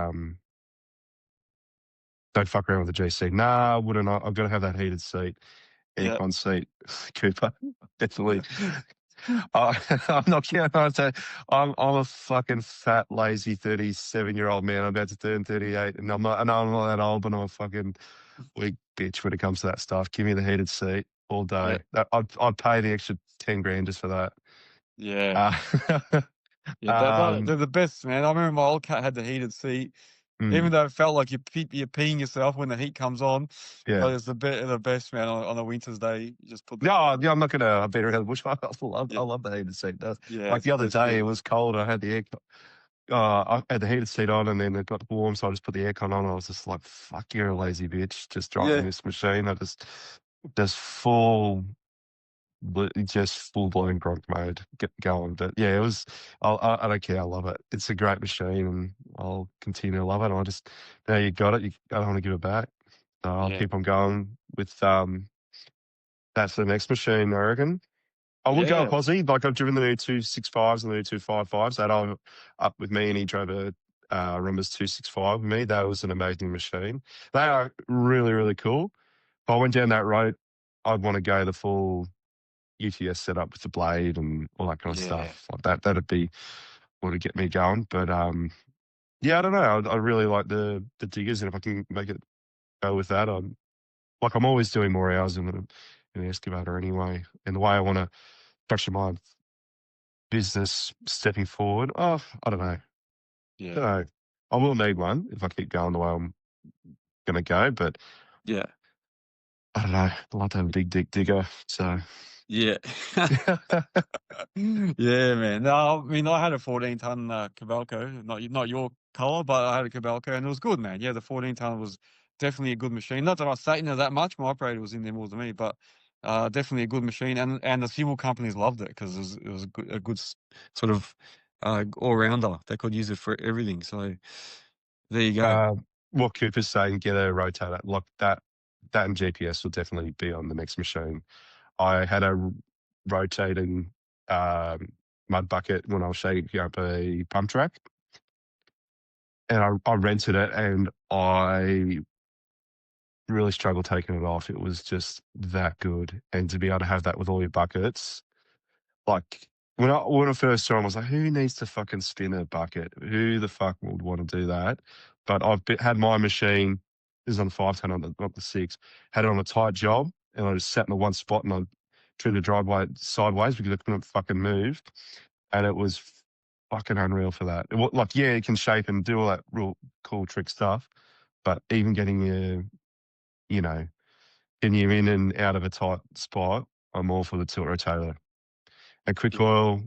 don't fuck around with the GC. Nah, I wouldn't. I've got to have that heated seat, Yeah. aircon seat, Cooper. Definitely. Yeah. I'm not kidding. I'm a fucking fat, lazy 37-year-old man. I'm about to turn 38, and I'm not that old, but I'm a fucking weak bitch when it comes to that stuff. Give me the heated seat all Yeah. day. I'd pay the extra 10 grand just for that. Yeah. Uh, Yeah. They're um, the best, man. I remember my old cat had the heated seat. mm, Even though it felt like you're peeing yourself when the heat comes on, yeah. but it's the best, man, on a winter's day. You just put the No, yeah, I'm not gonna. I've been around the bush. yeah, I love the heated seat. yeah, Like it's the the other best day, it feeling. was cold. I had the air. I had the heated seat on, and then it got warm, so I just put the aircon on. I was just like, "Fuck, you're a lazy bitch, just driving Yeah, this machine." I just just full blown gronk mode, get going. But yeah, it was. I don't care. I love it. It's a great machine, and I'll continue to love it. I just now you got it. I don't want to give it back. So I'll yeah, keep on going with that's the next machine, I reckon. I would go a yeah, posse. Like, I've driven the new 265s and the new 255s. That I up with me, and he drove a Rumbers 265 with me. That was an amazing machine. They are really, really cool. If I went down that road, I'd want to go the full UTS setup with the blade and all that kind of yeah, stuff. Like that, that'd be what would get me going. But yeah, I don't know. I really like the diggers, and if I can make it go with that, I'm always doing more hours in an excavator anyway. And the way I want to structure my business stepping forward, I don't know. yeah, Don't know. I will need one if I keep going the way I'm going to go, but yeah, I don't know. I like to have a big dick digger. So, yeah. Yeah, man. No, I mean, I had a 14-ton Cabalco, not your color, but I had a Cabalco, and it was good, man. Yeah, the 14-ton was definitely a good machine. Not that I sat in there that much. My operator was in there more than me, but definitely a good machine. And the civil companies loved it because it was a good sort of all rounder. They could use it for everything. So there you go. uh, what Cooper's saying, get a rotator. Like that and GPS will definitely be on the next machine. I had a rotating um, mud bucket when I was shaking up a pump track, and I rented it, and I really struggled taking it off. It was just that good. And to be able to have that with all your buckets, like when I first saw 'em, I was like, "Who needs to fucking spin a bucket? Who the fuck would want to do that?" But had my machine, this is on the 5-ton, not the 6, had it on a tight job, and I just sat in the one spot, and I treated the driveway sideways because I couldn't fucking move, and it was fucking unreal for that. Like, yeah, it can shape and do all that real cool trick stuff, but even getting you know, getting you in and out of a tight spot, I'm all for the tilt rotator. And quick Yeah, oil,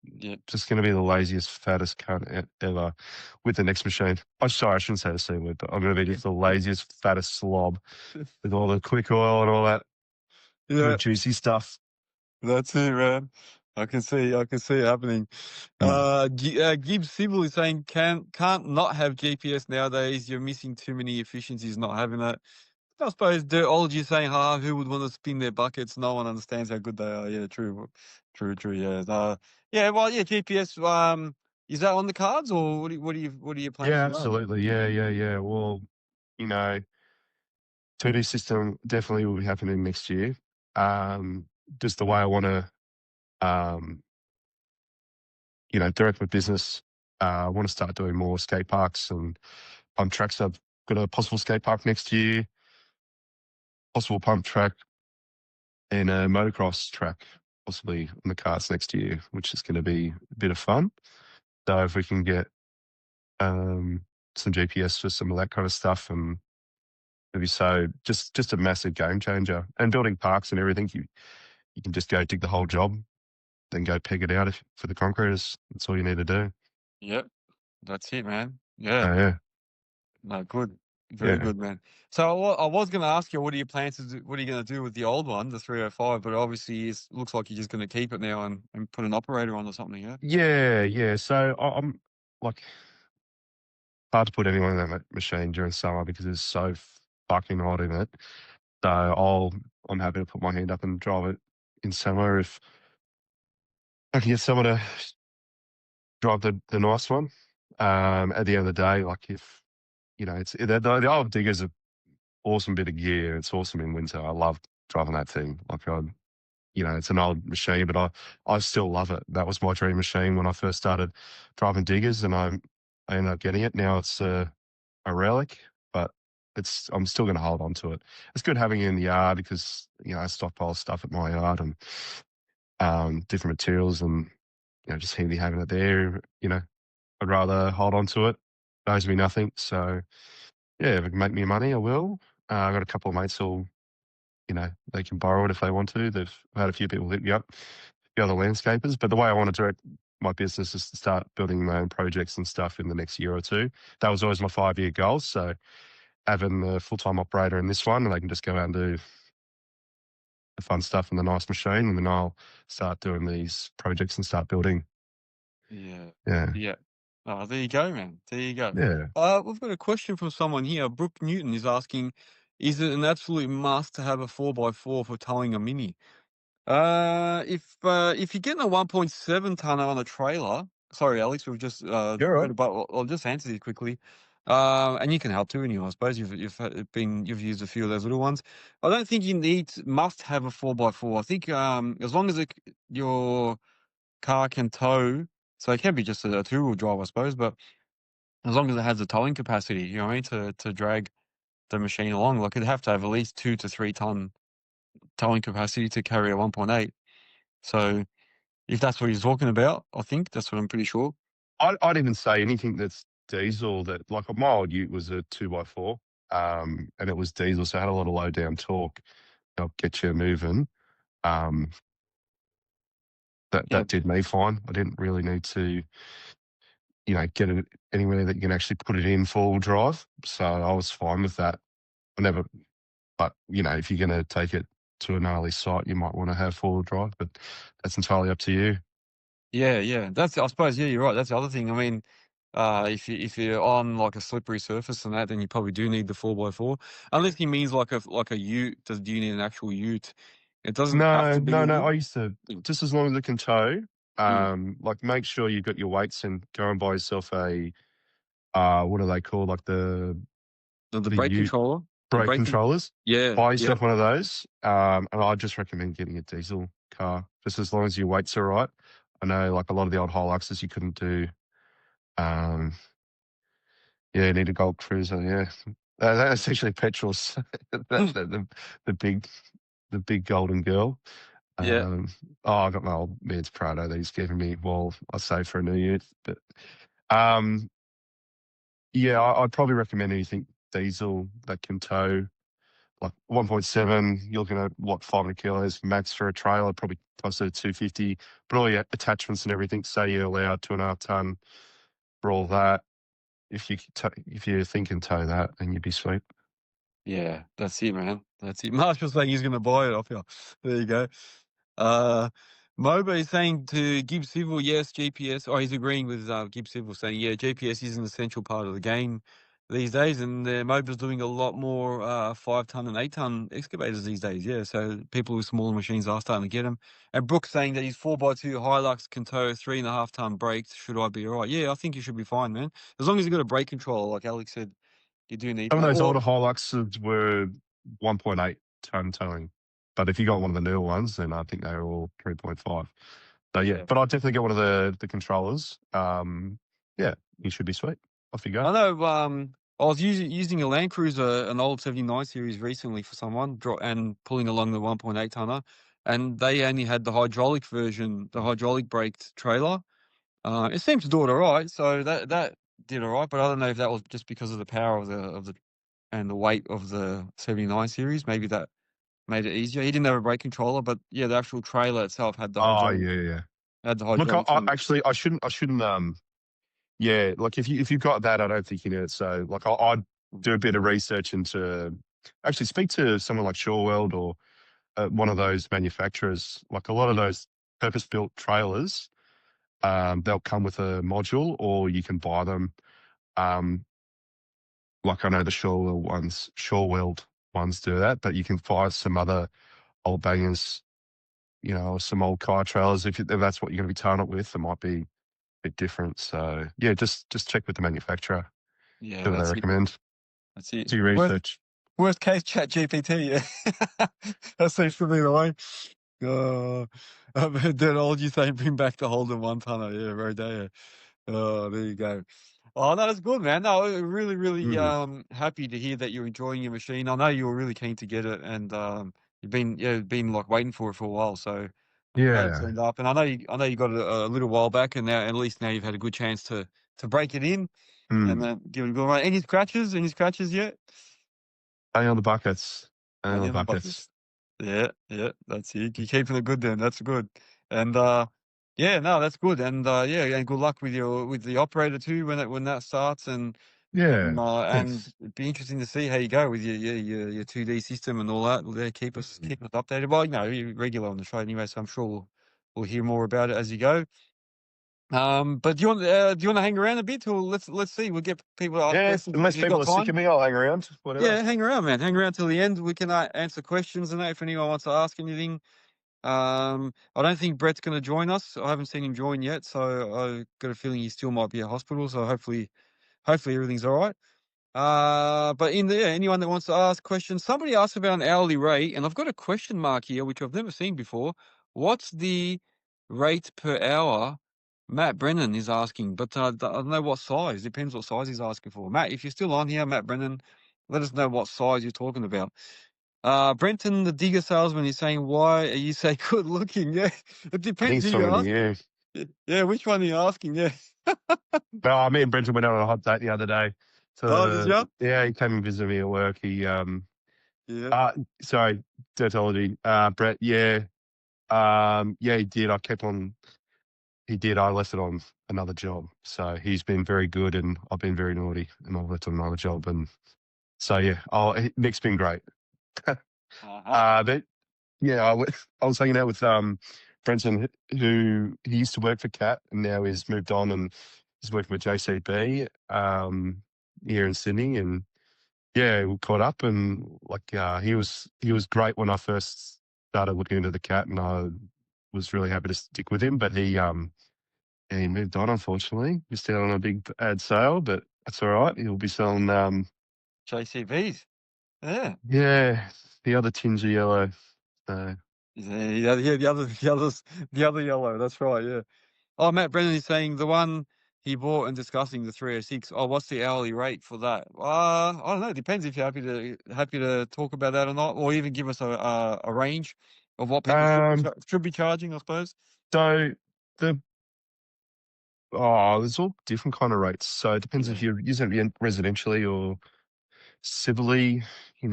yeah, just going to be the laziest, fattest cunt ever with the next machine. I'm sorry, I shouldn't say the C word, but I'm going to be just the laziest, fattest slob with all the quick oil and all that yeah. good, juicy stuff. That's it, man. I can see it happening. Mm. Gibbs Civil is saying can't not have GPS nowadays. You're missing too many efficiencies not having that. I suppose Dirtology is saying, who would want to spin their buckets? No one understands how good they are. Yeah, true, true, true. Yeah, yeah. Well, yeah. GPS. Is that on the cards, or what are your plans Yeah, for that? absolutely. Yeah, yeah, yeah. Well, you know, 2D system definitely will be happening next year. Just the way I want to, um, direct my business. I want to start doing more skate parks and pump tracks. I've got a possible skate park next year, possible pump track, and a motocross track, possibly on the carts next year, which is going to be a bit of fun. So if we can get some GPS for some of that kind of stuff, and maybe just a massive game changer. And building parks and everything, you can just go dig the whole job, then go peg it out for the concreters. That's all you need to do. Yep, that's it, man. Yeah. Oh yeah, No, good. Very yeah. good, man. So I was going to ask you, what are your plans to do? What are you going to do with the old one, the 305? But obviously, it looks like you're just going to keep it now and put an operator on or something, yeah? Yeah, yeah. So I'm like, hard to put anyone in that machine during summer because it's so fucking hot in it. So I'm happy to put my hand up and drive it in summer if I can get someone to drive the nice one. At the end of the day, like if it's the old digger's an awesome bit of gear. It's awesome in winter. I love driving that thing. Like it's an old machine, but I still love it. That was my dream machine when I first started driving diggers, and I ended up getting it. Now it's a relic, but I'm still going to hold on to it. It's good having it in the yard because I stockpile stuff at my yard and different materials, and just handy having it there. I'd rather hold on to it. It owes me nothing, so yeah, if it can make me money, I will. I've got a couple of mates who'll, they can borrow it if they want to. They've had a few people hit me up, the other landscapers. But the way I want to direct my business is to start building my own projects and stuff in the next year or two. That was always my 5-year goal. So having a full-time operator in this one, and they can just go out and do the fun stuff in the nice machine, and then I'll start doing these projects and start building. Yeah. Yeah. Yeah. Oh, there you go, man. There you go. Yeah. We've got a question from someone here. Brooke Newton is asking, is it an absolute must to have a 4x4 for towing a Mini? If you're getting a 1.7 tonner on a trailer, sorry, Alex, we've just You're right. but I'll just answer these quickly. And you can help too, anyway. I suppose you've used a few of those little ones. I don't think you must have a 4x4. I think as long as your car can tow, so it can be just a two-wheel drive, I suppose, but as long as it has the towing capacity, you know what I mean, to drag the machine along, like it'd have to have at least 2 to 3 ton towing capacity to carry a 1.8. So if that's what he's talking about, I think that's what I'm pretty sure. I'd even say anything that's diesel, that like my old Ute was a 2x4, and it was diesel, so it had a lot of low down torque. Help get you moving. Um, that Yeah, that did me fine. I didn't really need to, get it anywhere that you can actually put it in 4-wheel drive. So I was fine with that. I never, but if you're going to take it to a gnarly site, you might want to have 4-wheel drive, but that's entirely up to you. yeah, yeah. I suppose, yeah, you're right. That's the other thing. I mean, if you're on like a slippery surface and that, then you probably do need the 4x4. Unless he means like a ute. Do you need an actual ute? It doesn't have No, to be no, a no. ute. I used to, Mm, just as long as it can tow, mm. like make sure you've got your weights, and go and buy yourself a, what are they called? Like The the brake Ute controller, the brake braking. controllers. Yeah, Buy yeah, yourself one of those. And I just recommend getting a diesel car, just as long as your weights are right. I know like a lot of the old Hiluxes you couldn't do. Um, yeah, you need a Gold Cruiser. Yeah, that's actually petrol's the big the big golden girl. yeah, Um, I got my old man's Prado that he's given me. Well, I saved for a new Ute, but um, yeah, I'd probably recommend anything diesel that can tow. Like 1.7, you're looking at what, 500 kilos max for a trailer, probably closer to 250. But all your attachments and everything, say you're allowed 2.5 ton for all that. If you think and tow that, then you'd be sweet. yeah. That's it, man. That's it. Marshall's saying he's going to buy it off you. There you go. Uh, Moba is saying to Gibb Civil, yes, GPS. Oh, he's agreeing with Gibb Civil, saying, yeah, GPS is an essential part of the game these days. And Moba's doing a lot more 5 ton and 8 ton excavators these days. Yeah, so people with smaller machines are starting to get them. And Brooks saying that his 4x2 Hilux can tow 3.5 ton brakes. Should I be all right? Yeah, I think you should be fine, man. As long as you've got a brake controller, like Alex said, you do need Some of one. those Or older Hiluxes were 1.8 ton towing. But if you got one of the newer ones, then I think they're all 3.5. So yeah, Yeah. but I'd definitely get one of the controllers. Yeah, you should be sweet. Off you go. I know. I was using a Land Cruiser, an old 79 series, recently for someone, and pulling along the 1.8 tonner, and they only had the hydraulic version, the hydraulic braked trailer. It seemed to do it all right, so that did all right. But I don't know if that was just because of the power of the and the weight of the 79 series. Maybe that made it easier. He didn't have a brake controller, but yeah, the actual trailer itself had the Oh hydraulic, yeah, yeah. had the Look, hydraulics I on it. actually I shouldn't. Yeah, like if you've got that, I don't think you need it. So like I'd do a bit of research into actually speak to someone like Shawweld or one of those manufacturers. Like a lot of those purpose-built trailers, they'll come with a module, or you can buy them. Um, like I know the Shawweld ones do that, but you can buy some other old bangers, or some old car trailers. If that's what you're going to be towing it with, it might be a bit different. So yeah, just check with the manufacturer. Yeah, See what they that's it. recommend. That's it. Do your research. Worst case, Chat GPT. Yeah, that seems to be the way. Uh, then all you say, bring back the Holden 1 tonner. Yeah, Rodeo. Oh, there you go. Oh no, that's good, man. No, really, really Mm. happy to hear that you're enjoying your machine. I know you were really keen to get it, and you've been like waiting for it for a while. So I'm glad it Yeah. turned up. And I know you got it a little while back, and now at least now you've had a good chance to break it in and Mm. then give it a good run. Any scratches? Any scratches yet? Hang on the buckets. Hang on Only the on the buses. buckets. Yeah, yeah, that's it. You're keeping it good then. That's good. And yeah, no, that's good. And yeah, and good luck with the operator too when that starts. Yeah. And Thanks. it'd be interesting to see how you go with your 2D system and all that. Yeah, Mm. keep us updated. Well, you're regular on the show anyway, so I'm sure we'll hear more about it as you go. But do you want to hang around a bit, or let's see. We'll get people to ask Yeah. questions if Unless you've people got are sick time. of me, I'll hang around. Whatever. Yeah, hang around, man. Hang around till the end. We can answer questions and that if anyone wants to ask anything. I don't think Brett's going to join us. I haven't seen him join yet, so I've got a feeling he still might be at hospital. So hopefully everything's all right. But anyone that wants to ask questions, somebody asked about an hourly rate, and I've got a question mark here, which I've never seen before. What's the rate per hour? Matt Brennan is asking, but I don't know what size. Depends what size he's asking for. Matt, if you're still on here, Matt Brennan, let us know what size you're talking about. Brenton, the digger salesman, is saying, "Why are you so good looking?" Yeah, it I think depends it's who you talking to ask. you. Yeah, which one are you asking? Yeah. But me and Brenton went out on a hot date the other day. Oh, did you? Yeah, he came and visited me at work. Yeah. Sorry, dermatology. Brett, yeah. Yeah, he did. He did. I left it on another job. So he's been very good and I've been very naughty and I've left on another job. And so, yeah, Nick's been great. Uh-huh. But yeah, I was hanging out with Brenton, who he used to work for Cat and now he's moved on and he's working with JCB here in Sydney. And yeah, we caught up and like he was great when I first started looking into the Cat, and I was really happy to stick with him. But he moved on, unfortunately. Missed out on a big ad sale, but that's all right. He'll be selling JCBs. Yeah. yeah, the other tinge of yellow. So Yeah, the other yellow. That's right. Yeah. Oh, Matt Brennan is saying the one he bought and discussing the 306. Oh, what's the hourly rate for that? I don't know. It depends if you're happy to talk about that or not, or even give us a range of what people um should be charging, I suppose. so the there's all different kind of rates. So it depends if Yeah. you're using it residentially or civilly.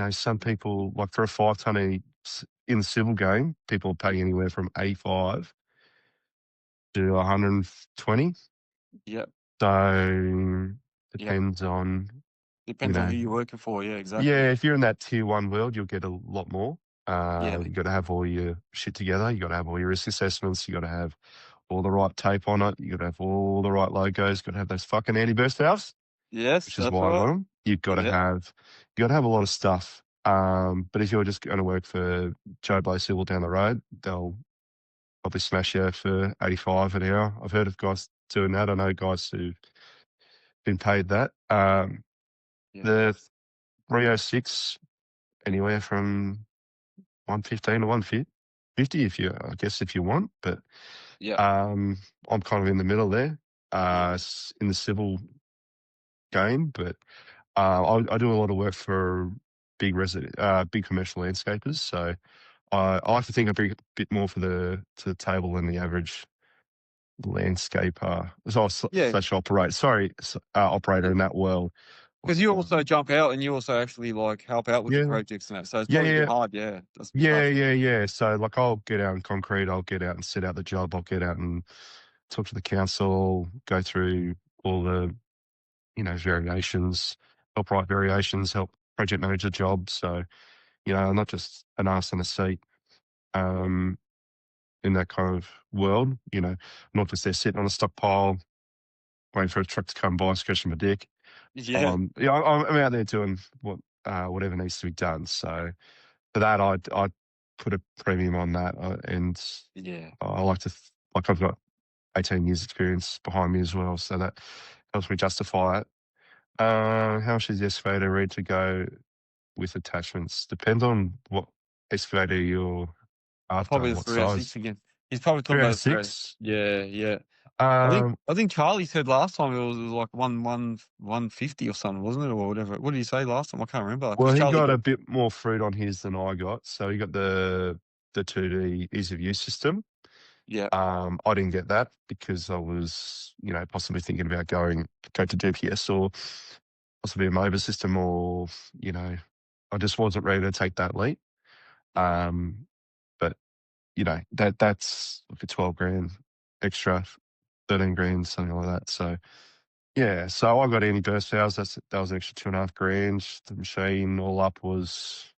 Some people like for a 5 tonne in the civil game, people are paying anywhere from 85 to 120. Yep. So Yep. depends on, you Depends on know, who you're working for. Yeah, exactly. yeah, if you're in that tier one world, you'll get a lot more. Yeah. You got to have all your shit together. You got to have all your risk assessments. You got to have all the right tape on it. You got to have all the right logos. Got to have those fucking anti-burst valves, Yes, which is that's why I got right. them. Yeah. You got to have a lot of stuff. But if you're just going to work for Joe Blow Civil down the road, they'll probably smash you for 85 an hour. I've heard of guys doing that. I know guys who've been paid that. Yeah. The 306 anywhere from 115 to 150 if you, I guess, if you want. But Yeah. I'm kind of in the middle there, Yeah. in the civil game. But I do a lot of work for big commercial landscapers. So I like to think I bring a bit more to the table than the average landscaper, Yeah. slash operator Yeah. in that world. Because you also jump out and you also actually like help out with the Yeah, projects and that. So it's yeah, probably a bit yeah, hard. Yeah. That's a bit yeah, tough. yeah, yeah. So like, I'll get out in concrete. I'll get out and set out the job. I'll get out and talk to the council, go through all the variations, help write variations, help project manage the job. So I'm not just an ass in a seat. Um, in that kind of world, not just there sitting on a stockpile waiting for a truck to come by, scratching my dick. Yeah. I'm out there doing whatever needs to be done. So for that, I put a premium on that, and Yeah. I like to like I've got 18 years experience behind me as well, so that helps me justify it. How much is the excavator ready to go with attachments? Depends on what excavator you're after, Probably the what 306 size. again. He's probably talking Three out about of the 3. six. Yeah. Yeah. Um, I think Charlie said last time it was like 150 or something, wasn't it, or whatever? What did he say last time? I can't remember well, because he Charlie got got. a bit more fruit on his than I got. So he got the 2D ease of use system. Yeah. I didn't get that because I was, possibly thinking about go to DPS or possibly a MOBA system, or I just wasn't ready to take that leap. Yeah. But that's like a 12 grand extra, 13 grand, something like that. So yeah, so I got any burst hours. That was an extra 2.5 grand. The machine all up was,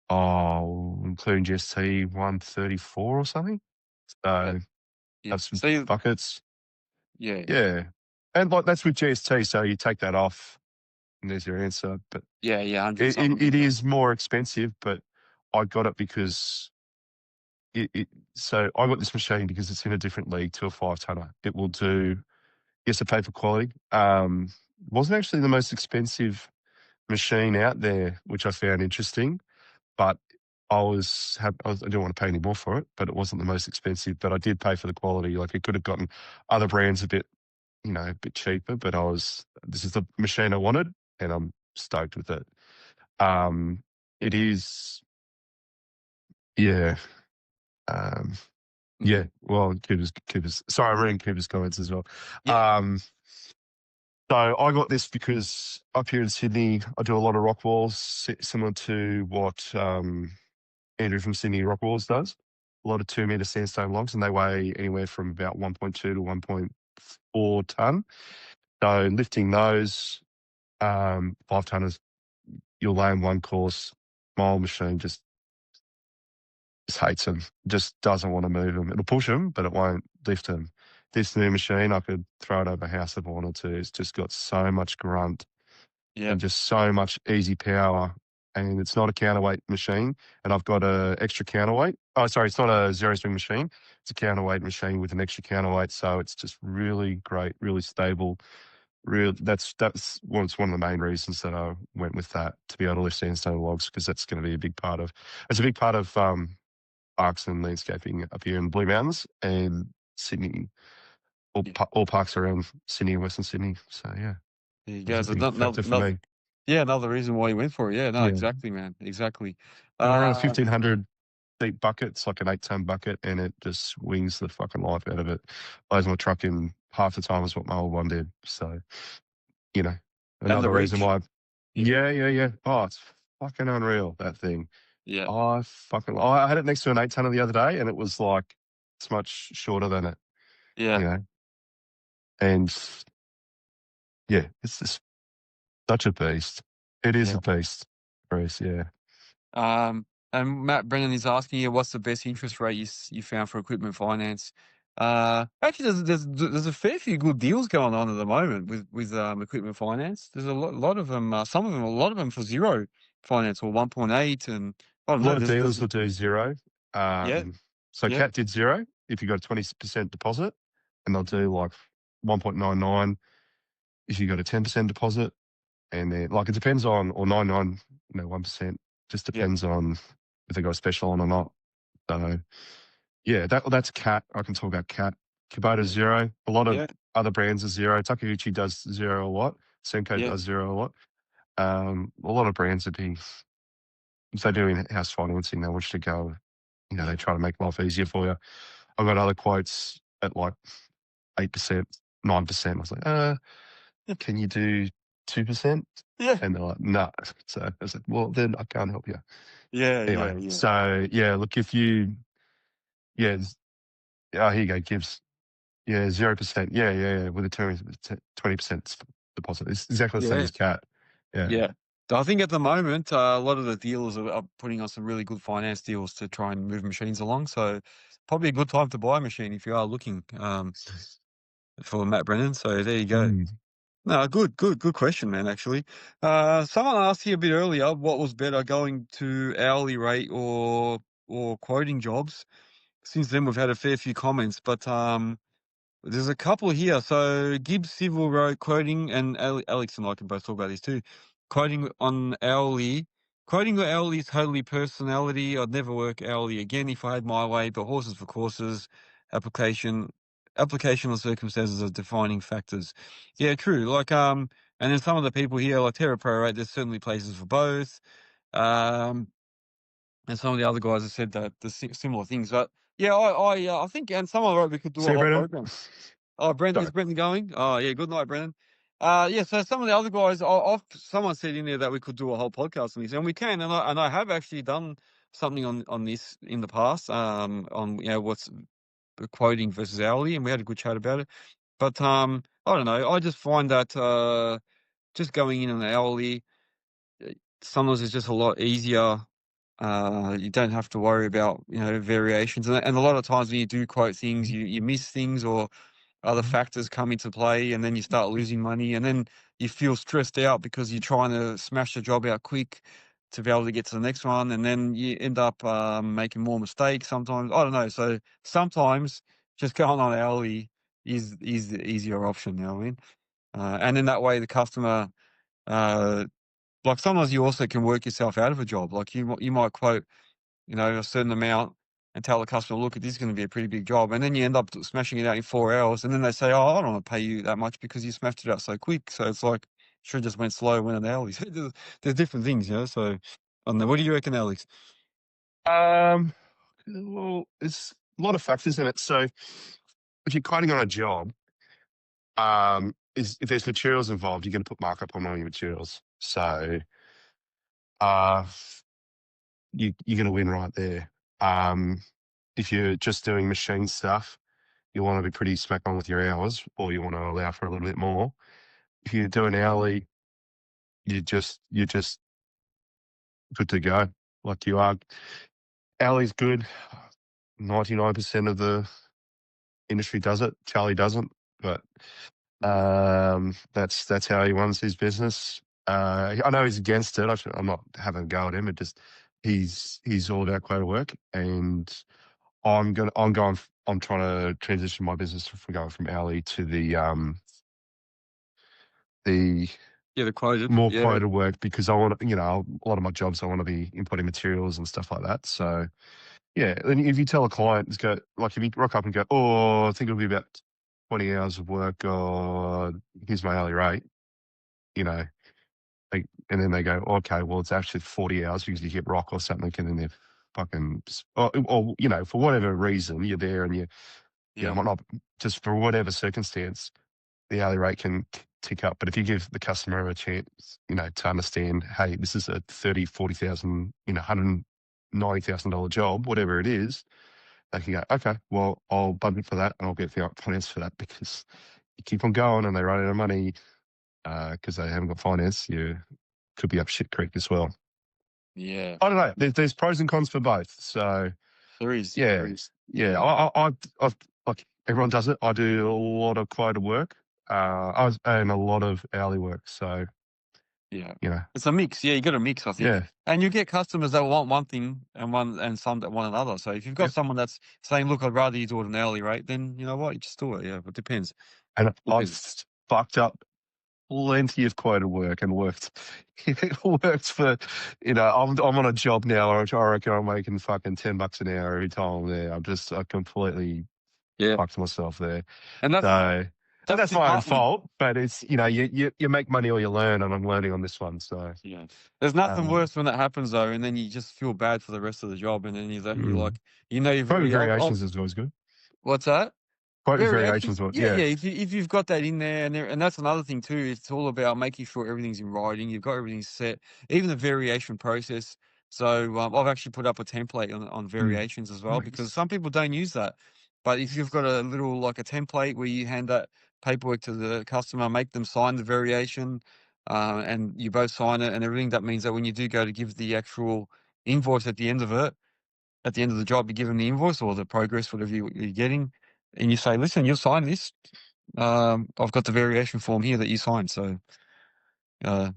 including GST, 134 or something. Yeah. So Yeah. that's with See. buckets. Yeah. Yeah. And like that's with GST, so you take that off and there's your answer. But Yeah. Yeah. 100 it, something. it, it Yeah. is more expensive, but I got it because so I got this machine because it's in a different league to a 5 tonner. It will do, yes, I pay for quality. Wasn't actually the most expensive machine out there, which I found interesting, but I didn't want to pay any more for it, but it wasn't the most expensive, but I did pay for the quality. Like, it could have gotten other brands a bit cheaper, but this is the machine I wanted and I'm stoked with it. Yeah. It is, yeah. Um, yeah, Mhm. well, Cooper's. Sorry, I'm reading Cooper's comments as well. Yeah. Um, so I got this because up here in Sydney, I do a lot of rock walls, similar to what Andrew from Sydney Rock Walls does. A lot of 2 meter sandstone logs, and they weigh anywhere from about 1.2 to 1.4 ton. So lifting those 5 tonners, you'll lay in one course. My old machine just hates them, just doesn't want to move them. It'll push them, but it won't lift them. This new machine, I could throw it over a house if I wanted to. It's just got so much grunt Yeah. and just so much easy power. And it's not a counterweight machine. And I've got a extra counterweight. Oh, sorry, it's not a zero swing machine. It's a counterweight machine with an extra counterweight. So it's just really great, really stable. It's one of the main reasons that I went with that, to be able to lift sandstone logs, because that's going to be a big part of. It's a big part of parks and landscaping up here in Blue Mountains and Sydney, Yeah. all parks around Sydney and Western Sydney. So yeah, There you it was go. a So big factor for another, me. yeah, another reason why you went for it. Yeah. No, Yeah. exactly, man. Exactly. And I run a Uh, 1,500 deep bucket. It's like an 8 ton bucket, and it just swings the fucking life out of it. Blows my truck in half the time as what my old one did. So, you know, and the another reason reach. why. Yeah. Yeah, yeah, yeah. Oh, it's fucking unreal, that thing. Yeah. I had it next to an 8 tonner the other day, and it was like, it's much shorter than it, Yeah. you know. And yeah, it's just such a beast. It is Yeah. a beast, Bruce. Yeah. Um, and Matt Brennan is asking you, what's the best interest rate you found for equipment finance? Actually, there's a fair few good deals going on at the moment with equipment finance. There's a lot of them. A lot of them for zero finance or 1.8, and I don't A know. lot of There's dealers will do zero. yeah, So yeah, Cat did zero if you got a 20% deposit, and they'll do like 1.99 if you got a 10% deposit. And then, like, it depends on, or 99 1%. Just Yeah. depends on if they got a special on or not. So yeah, that's Cat. I can talk about Cat. Kubota Yeah. 0. A lot of Yeah. other brands are 0. Takeuchi does 0 a lot. Senko Yeah. does 0 a lot. A lot of brands would be, if they're doing house financing, they want you to go, Yeah. they try to make life easier for you. I've got other quotes at like 8%, 9%. I was like, can you do 2%? Yeah. And they're like, no. So I was like, well, then I can't help you. Yeah. Anyway, Yeah. so yeah, look, if you, yeah, here you go, Gibbs. Yeah, 0%. Yeah. With a 20% deposit. It's exactly the same Yeah. as Cat. Yeah. Yeah. I think at the moment, a lot of the dealers are putting on some really good finance deals to try and move machines along. So probably a good time to buy a machine if you are looking for Matt Brennan. So there you go. Mm. No, good question, man. Actually, someone asked you a bit earlier what was better, going to hourly rate or quoting jobs. Since then, we've had a fair few comments, but there's a couple here. So Gibbs Civil wrote quoting, and Alex and I can both talk about this too. Quoting on hourly, quoting or hourly is totally personality. I'd never work hourly again if I had my way. But horses for courses, application, application circumstances are defining factors. Yeah, true. Like and then some of the people here, like Terra Pro, right? There's certainly places for both. Um, and some of the other guys have said that the similar things. But yeah, I think, and someone wrote we could do See a you, whole Brennan? program. Oh, Brendan, is Sorry. Brendan going? Oh, yeah. Good night, Brendan. Yeah. So some of the other guys, someone said in there that we could do a whole podcast on this, and we can. And I have actually done something on this in the past. On what's the quoting versus hourly, and we had a good chat about it. But I don't know. I just find that just going in on hourly sometimes it's just a lot easier. You don't have to worry about variations, and a lot of times when you do quote things, you miss things or other factors come into play, and then you start losing money, and then you feel stressed out because you're trying to smash the job out quick to be able to get to the next one, and then you end up making more mistakes sometimes. I don't know. So sometimes just going on hourly is the easier option. You know what I mean? And in that way, the customer. Like sometimes you also can work yourself out of a job. Like you might quote, a certain amount and tell the customer, look, this is going to be a pretty big job. And then you end up smashing it out in 4 hours. And then they say, oh, I don't want to pay you that much because you smashed it out so quick. So it's like, should have just went slow, went an hourly. There's different things, So I don't know. What do you reckon, Alex? Um, well, there's a lot of factors in it. So if you're quoting on a job, is if there's materials involved, you're going to put markup on all your materials. So uh, you're going to win right there. If you're just doing machine stuff, you want to be pretty smack on with your hours, or you want to allow for a little bit more. If you're doing hourly, you're just good to go. Like you are. Hourly's good. 99% of the industry does it. Charlie doesn't, but that's how he runs his business. I know he's against it. I'm not having a go at him. It just he's all about quota work, and I'm trying to transition my business from going from hourly to the Yeah, the quoted. more Yeah. quota work, because I want to, a lot of my jobs I want to be importing materials and stuff like that. So yeah, and if you tell a client, it's go like if you rock up and go, oh, I think it'll be about 20 hours of work, or here's my hourly rate, you know, and then they go, okay, well, it's actually 40 hours because you hit rock or something, and then they're fucking, or for whatever reason, you're there and Yeah. might not, just for whatever circumstance, the hourly rate can tick up. But if you give the customer a chance, to understand, hey, this is a 30, 40,000, $190,000 job, whatever it is, they can go, okay, well, I'll budget for that and I'll get finance for that, because you keep on going and they run out of money because they haven't got finance, you could be up shit creek as well. Yeah. I don't know. There's pros and cons for both. So There is. yeah, There is. yeah. Yeah. I've like everyone does it. I do a lot of quota work. And a lot of hourly work. So Yeah. you know, It's a mix. Yeah, you got a mix, I think. yeah, And you get customers that want one thing and some that want another. So if you've got yep. someone that's saying, look, I'd rather you do it an hourly rate, then you know what, you just do it. Yeah, it depends. And I've Depends. fucked up plenty of quota work and worked worked for, I'm on a job now. I reckon I'm making fucking $10 an hour every time I'm there. I completely Yeah. fucked myself there. And that's So, and that's that's my own disheartening. fault. But it's you make money or you learn, and I'm learning on this one. So, Yeah. There's nothing um, worse when that happens though, and then you just feel bad for the rest of the job, and then you're mm. like, you know, Quota I'll, variations is always good. what's that? Quota Variations, variations, what? yeah, Yeah. yeah. If you've got that in there, and that's another thing too. It's all about making sure everything's in writing. You've got everything set, even the variation process. So I've actually put up a template on Mm. variations as well because Nice. some people don't use that. But if you've got a little like a template where you hand that paperwork to the customer, make them sign the variation, and you both sign it and everything, that means that when you do go to give the actual invoice at the end of it, at the end of the job, you give them the invoice or the progress, whatever you're getting, and you say, "Listen, you'll sign this. I've got the variation form here that you signed." So uh,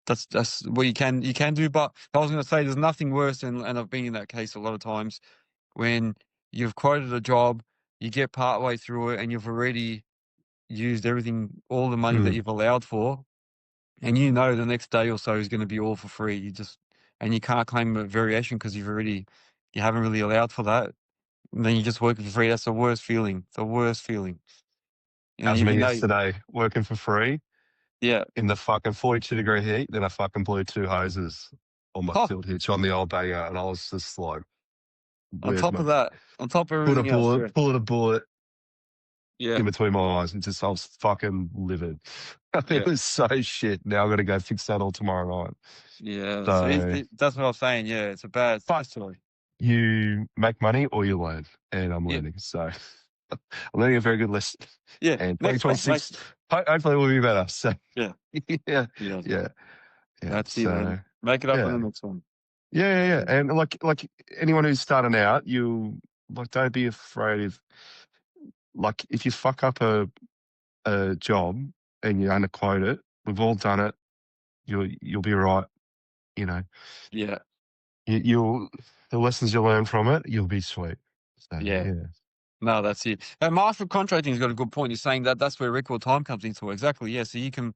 that's what you can do. But I was going to say, there's nothing worse, and I've been in that case a lot of times when you've quoted a job, you get part way through it, and you've already used everything, all the money that Mm. you've allowed for, and you know the next day or so is going to be all for free. And you can't claim a variation because you haven't really allowed for that. And then you're just working for free. That's the worst feeling. The worst feeling. You know, That was me you know, yesterday, working for free yeah. in the fucking 42-degree heat. Then I fucking blew two hoses on my Oh, tilt hitch on the old banger, and I was just like, on "Where's top my of that, on top of put a everything else, yeah, bullet, pulling a bullet yeah, in between my eyes?" And just I was fucking livid. It yeah, was so shit. Now I got to go fix that all tomorrow night. yeah. So So, that's what I'm saying. Yeah, it's a bad but story. you make money or you learn, and I'm Yeah, learning. So I'm learning a very good lesson. yeah. And Next time, make 2026, hopefully, will be better. So yeah, yeah, yeah. yeah, yeah. That's it, So man. Make it up in yeah, the next one. yeah. Yeah, And like anyone who's starting out, you like don't be afraid of like if you fuck up a job and you underquote it. We've all done it. You'll be right. You know, yeah. you'll the lessons you learn from it, you'll be sweet. So Yeah. yeah. No, that's it. And Marshall Contracting's got a good point. He's saying that that's where record time comes into it. Exactly. Yeah. So you can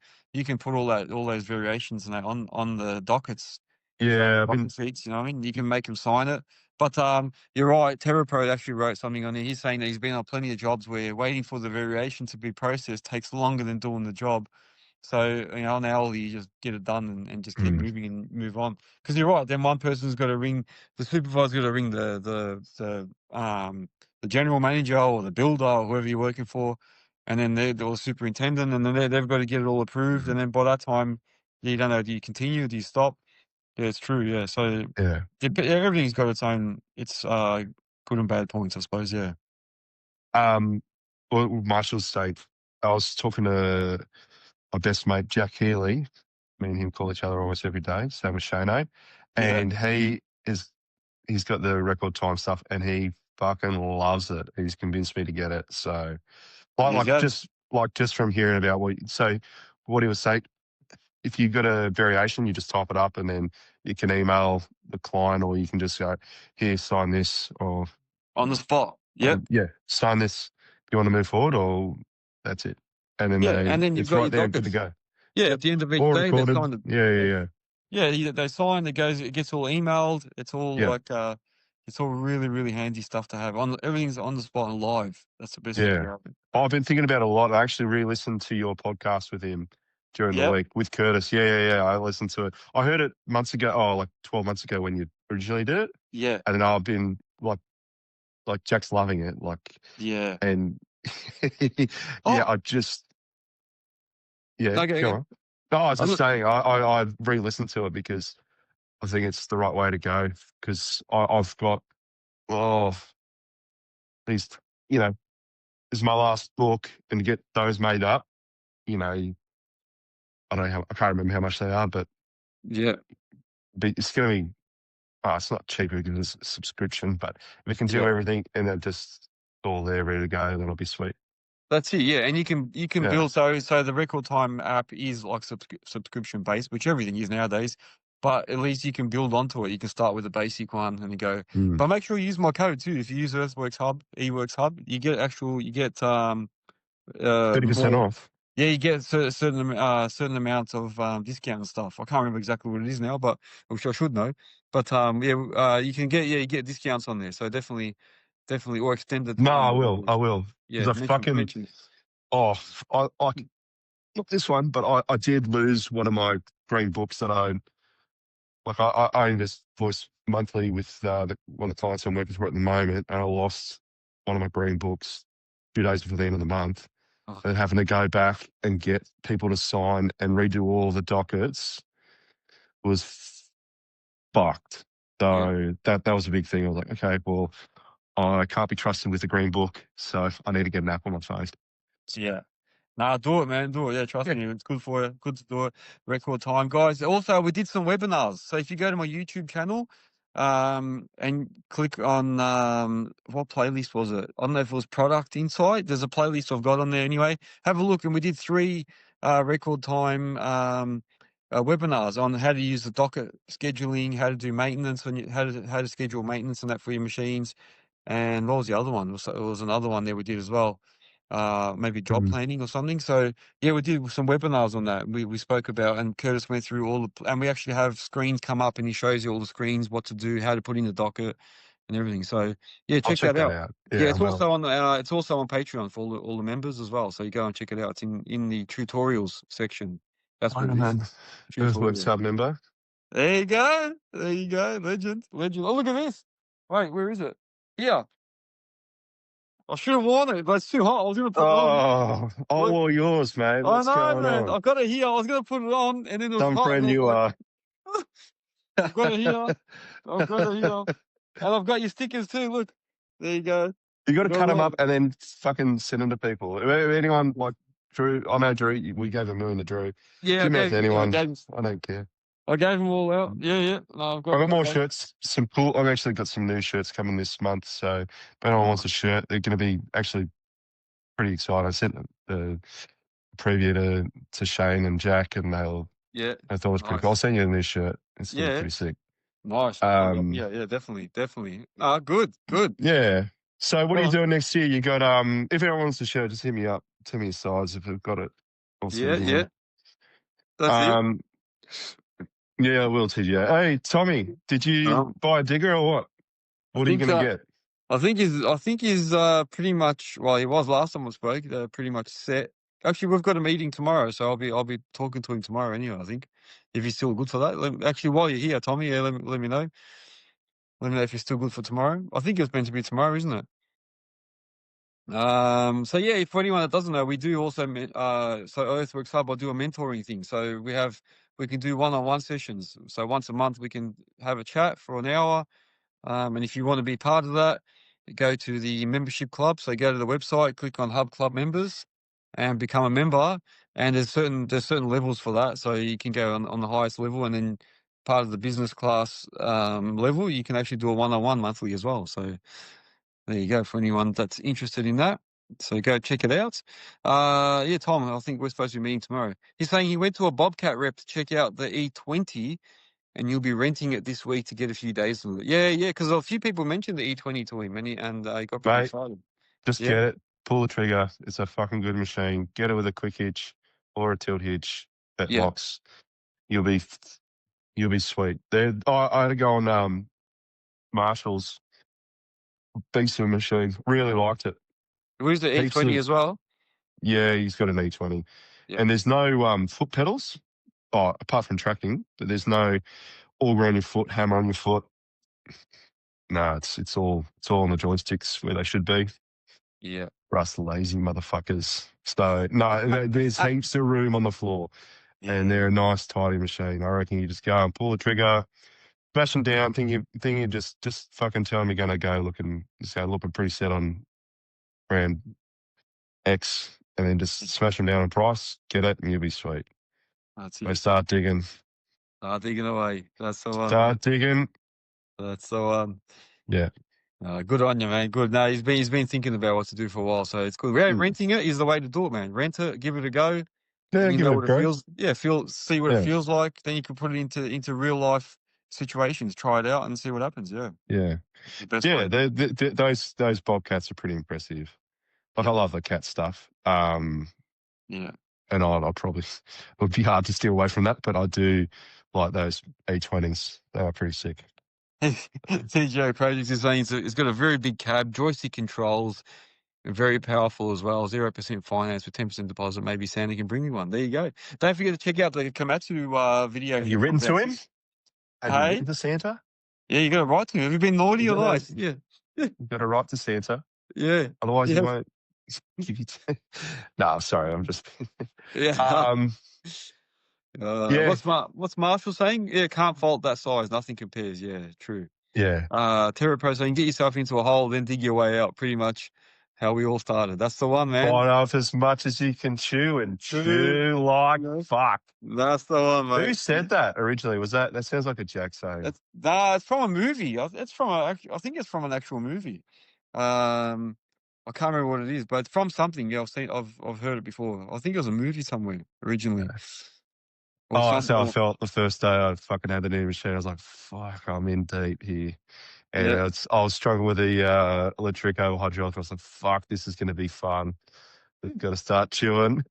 put all those variations and that on the dockets, Yeah, I've been docket sheets. You know what I mean? You can make them sign it. But you're right. TerraPro actually wrote something on there. He's saying that he's been on plenty of jobs where waiting for the variation to be processed takes longer than doing the job. So, on hourly, you just get it done and just keep mm, moving and move on. Because you're right. Then one person's got to ring the supervisor's got to ring the general manager or the builder or whoever you're working for, and then they're the superintendent, and then they've got to get it all approved. mm, And then by that time, you don't know. Do you continue? Do you stop? Yeah, it's true. Yeah. So yeah. everything's got its good and bad points, I suppose. Yeah. Um, well, with Marshall's state, I was talking to my best mate Jack Healy. Me and him call each other almost every day. Same with Shane, Yeah. and he's got the record time stuff, and he fucking loves it. He's convinced me to get it. So There you go. just from hearing about what he was saying, if you've got a variation, you just type it up and then you can email the client, or you can just go, here, sign this, or On the spot. Yep. yeah, sign this. You want to move forward, or that's it. And Yeah. And then then you've it's got right your there, good to dockets. go. Yeah. Yep. At the end of each All day, they recorded. sign the. Yeah, yeah, yeah. Yeah, they sign. It gets all emailed. It's all Yeah, like it's all really really handy stuff to have. Everything's on the spot and live. That's the best thing yeah. about it. I've been thinking about it a lot. I actually re-listened to your podcast with him during the Yep. week with Curtis. Yeah. I listened to it. I heard it months ago. Oh, like 12 months ago when you originally did it, Yeah. and then I've been like Jack's loving it. Yeah. And yeah, Oh, okay. go Okay. on. No, I was I'm just not, saying, I re-listened to it because I think it's the right way to go. Because I've got these, this is my last book, and to get those made up, I can't remember how much they are, but yeah. it's going to be. Oh, it's not cheaper because it's a subscription, but if it can do Yeah. everything and then just all there ready to go, then it'll be sweet. That's it. Yeah, and you can Yeah. build so the record time app is like subscription based, which everything is nowadays. But at least you can build onto it. You can start with a basic one and you go. Mm. But make sure you use my code too. If you use Earthworks Hub, you get 30% more. off. Yeah, you get certain amounts of discount and stuff. I can't remember exactly what it is now, but which I should know. But you can get you get discounts on there. So definitely or extended No, time. I will. I will. Yeah, Because I fucking mention it. oh, not this one, but I did lose one of my green books that I invoice monthly with one of the clients I'm working for at the moment, and I lost one of my green books 2 days before the end of the month. Oh, And having to go back and get people to sign and redo all the dockets was fucked. yeah. So that was a big thing. I was like, okay, well, I can't be trusted with a green book, so I need to get an app on my phone. Yeah. Nah, do it, man. Do it. Yeah, trust Yeah. me. It's good for you. Good to do it. Record time. Guys, also, we did some webinars. So if you go to my YouTube channel and click on what playlist was it? I don't know if it was Product Insight. There's a playlist I've got on there anyway. Have a look. And we did 3 record time webinars on how to use the docket scheduling, how to do maintenance, and how to schedule maintenance and that for your machines. And what was the other one? It was another one there we did as well. Maybe job Mm. planning or something. So yeah, we did some webinars on that. We spoke about, and Curtis went through and we actually have screens come up and he shows you all the screens, what to do, how to put in the docket and everything. So yeah, I'll check check that that out. out. Yeah, Yeah, well, it's also on Patreon for all the members as well. So you go and check it out. It's in the tutorials section. That's what it Iron is. Man, Earthworks Tutorial. Hub member. There you go. There you go. Legend. Legend. Oh, look at this. Wait, where is it? Here. I should have worn it, but it's too hot. I was gonna put it on. Oh, I Look, wore yours, mate. I What's know, going man. on? I've got it here. I was gonna put it on, and then it was Dumb hot, and friend I was you like, are. I've got it here. I've got it here, and I've got your stickers too. Look, there you go. You got to Got cut it them all. up and then fucking send them to people. If anyone like Drew, I know Drew. We gave a million to Drew. Yeah, Give me out to I anyone. gave, I don't care. I gave them all out. Yeah, yeah. No, I've I got got more those. shirts. Some cool. I've actually got some new shirts coming this month. So if anyone wants a Nice. shirt, they're going to be actually pretty excited. I sent the preview to Shane and Jack, and Yeah, I thought it was pretty cool. I'll nice. send you a new shirt. It's going to be Yeah, pretty sick. nice. Um, Yeah, yeah, definitely, definitely. Ah, good, good. yeah. So what are you Well, doing next year? You got if anyone wants a shirt, just hit me up. Tell me your size. If I've got it, I'll yeah, send you yeah. one. That's it. Um, yeah, I will, TJ. Hey, Tommy, did you Um, buy a digger or what? I What are you think going to get? I think he's pretty much, well, he was last time we spoke, pretty much set. Actually, we've got a meeting tomorrow, so I'll be talking to him tomorrow anyway, I think. If he's still good for that. Actually, while you're here, Tommy, yeah, let me know. Let me know if you're still good for tomorrow. I think it's meant to be tomorrow, isn't it? So yeah, for anyone that doesn't know, we do also so Earthworks Hub, I do a mentoring thing. So we can do one-on-one sessions. So once a month we can have a chat for an hour. And if you want to be part of that, go to the membership club. So go to the website, click on Hub Club members, and become a member. And there's certain levels for that. So you can go on the highest level, and then part of the business class level, you can actually do a one-on-one monthly as well. So there you go for anyone that's interested in that. So go check it out. Yeah, Tom, I think we're supposed to be meeting tomorrow. He's saying he went to a Bobcat rep to check out the E20 and you'll be renting it this week to get a few days with it. Yeah, yeah, because a few people mentioned the E20 to him, and he got pretty Mate, excited. just Yeah, get it. Pull the trigger. It's a fucking good machine. Get it with a quick hitch or a tilt hitch that yeah, locks. You'll be you'll be sweet. I had to go on Marshall's beast of a machine. Really liked it. who's the Heaps E20 of as well? yeah. He's got an E20, Yeah, and there's no foot pedals. Oh, apart from tracking, but there's no auger on your foot, hammer on your foot. No, it's all on the joysticks where they should be. yeah, For us lazy motherfuckers. So no, there's heaps of room on the floor, and yeah. they're a nice tidy machine. I reckon you just go and pull the trigger, smash them down. Think you just fucking tell them you're gonna go looking pretty set on brand X, and then just smash them down on price, get it, and you'll be sweet. That's They it. start digging, Digging away. That's the one. start digging. That's the one. Yeah, Good on you, man. Good. No, he's been thinking about what to do for a while, so it's good. Yeah, mm. renting it is the way to do it, man. Rent it, give it a go. Yeah. You Give know it a what it go. feels. Yeah, see what it Yeah, feels like. Then you can put it into real life situations. Try it out and see what happens. Yeah, yeah, it's the best yeah. way. Those bobcats are pretty impressive. Like I Yeah, love the cat stuff. yeah. and I probably it would be hard to steer away from that, but I do like those E20s. They are pretty sick. TGA Projects is saying it's got a very big cab, joystick controls, very powerful as well. 0% finance with 10% deposit. Maybe Santa can bring me one. There you go. Don't forget to check out the Komatsu video. Have He you written puts to out. him? Have you Hey, written to Santa? yeah, you got to write to him. Have you been naughty You or gotta, nice? Yeah, you gotta write to Santa. yeah, Otherwise, he yeah, won't give you. No, sorry, I'm just. yeah. Yeah, What's Marshall saying? Yeah, can't fault that size. Nothing compares. Yeah, true. yeah. Terra Pro saying get yourself into a hole, then dig your way out. Pretty much how we all started. That's the one, man. Bite off as much as you can chew and True. chew like fuck. That's the one, Who mate. said that originally? Was that sounds like a Jack saying? It's from a movie. It's from I think it's from an actual movie. I can't remember what it is, but it's from something. Yeah, I've heard it before. I think it was a movie somewhere originally, or Oh, that's something. how I felt the first day I fucking had the new machine. I was like, fuck, I'm in deep here. And Yeah, I was struggling with the electric over hydraulic. I was like, fuck, this is going to be fun. We've got to start chewing.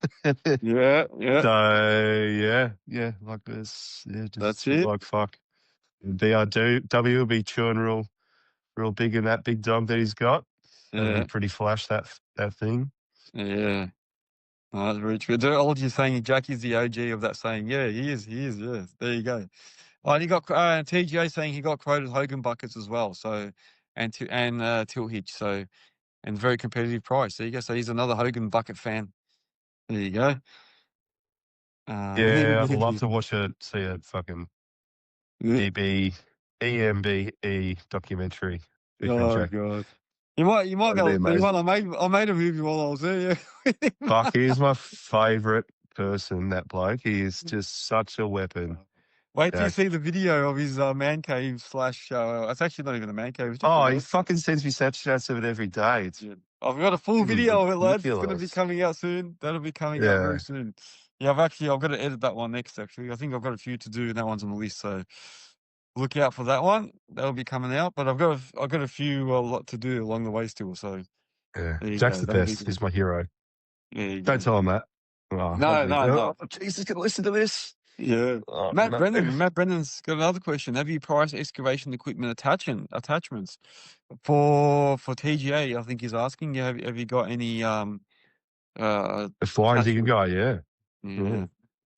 yeah, yeah. So, yeah, like this. Yeah, just That's chew it. like fuck. BRW will be chewing real big in that big dog that he's got. That'll be Yeah, pretty flash, that thing. yeah. Oh, that's very true. The old you saying Jackie's the OG of that saying. Yeah, he is. He is. Yeah, there you go. Oh, and he got TGA saying he got quoted Hogan buckets as well. So, and tilt hitch. So, and very competitive price. There you go. So he's another Hogan bucket fan. There you go. Yeah, I'd love to see a fucking Yeah. EMBE documentary featuring Oh Jack. god. You might That'd be go see amazing. one. I made a movie while I was there. Yeah. Fuck, he's my favourite person, that bloke. He is just such a weapon. Wait till you Jack. see the video of his man cave slash. It's actually not even a man cave. It's just a Oh, he work. fucking sends me Snapchats of it every day. It's Yeah. I've got a full fucking video of it, lads. It's going to be ridiculous. coming out soon. That'll be coming out very Yeah, soon. Yeah, I've got to edit that one next. Actually, I think I've got a few to do, and that one's on the list. So look out for that one. That'll be coming out. But I've got a few a lot to do along the way still. So yeah. there you Jack's go. the That'll be best. good. He's my hero. There you Don't go. tell him that. Oh, No, no, no. Jesus, gonna listen to this. Yeah. Oh, Matt no. Brennan. Matt Brennan's got another question. Have you priced excavation equipment attachments for TGA? I think he's asking. Have you got any The flying digger attachment? guy, yeah. Yeah.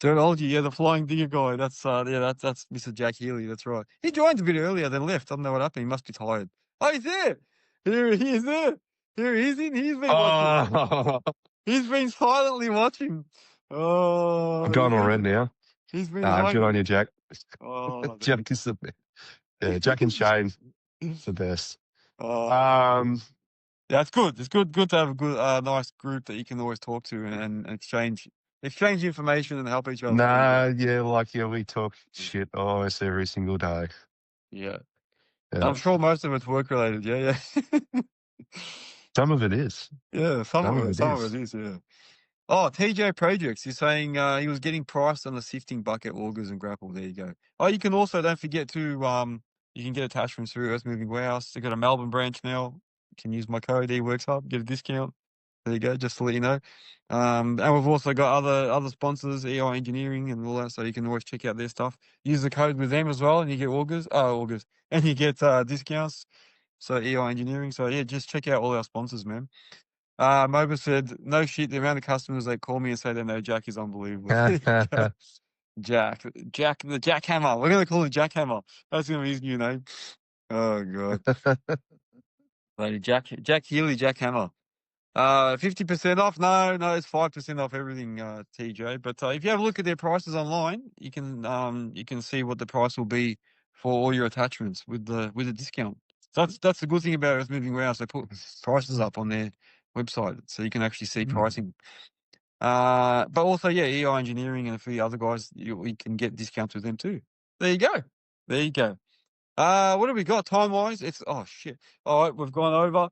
Terminology, yeah, the flying digger guy. That's Mr. Jack Healy. That's right. He joined a bit earlier, then left. I don't know what happened. He must be tired. Oh, he's there. Here he is. There. Here he is. He's been watching. Oh, He's been silently watching. Oh, I'm going on red now. he's been Good on hiding. you, Jack. Oh, Jack is the best. Yeah, Jack and Shane, the best. oh, Um, yeah, it's good. It's good to have a good, nice group that you can always talk to and exchange information and help each other. nah, yeah, we talk shit almost every single day. Yeah. Yeah, I'm sure most of it's work related. Yeah, yeah. some of it is. Yeah, some Some of of it, it some of is. it is, yeah. Oh, TJ Projects, he's saying he was getting priced on the sifting bucket, augers, and grapple. There you go. Oh, you can also, don't forget to you can get attachments through Earthmoving Warehouse. They've got a Melbourne branch now. You can use my code Earthworks Hub, get a discount. There you go, just to let you know. And we've also got other sponsors, EI Engineering and all that, so you can always check out their stuff. Use the code with them as well, and you get augers, and you get discounts. So EI Engineering. So yeah, just check out all our sponsors, man. Moba said, no shit, the amount of customers that call me and say they know Jack is unbelievable. Jack, the Jackhammer. We're going to call him Jackhammer. That's going to be his new name. Oh, God. Lady Jack Healy, Jackhammer. 50% off? No, it's 5% off everything, TJ. But if you have a look at their prices online, you can see what the price will be for all your attachments with the discount. So that's the good thing about Earthmoving Warehouse. They put prices up on their website, so you can actually see pricing. But also, yeah, EI Engineering and a few other guys, you can get discounts with them too. There you go. There you go. What have we got time wise? It's shit. All right, we've gone over.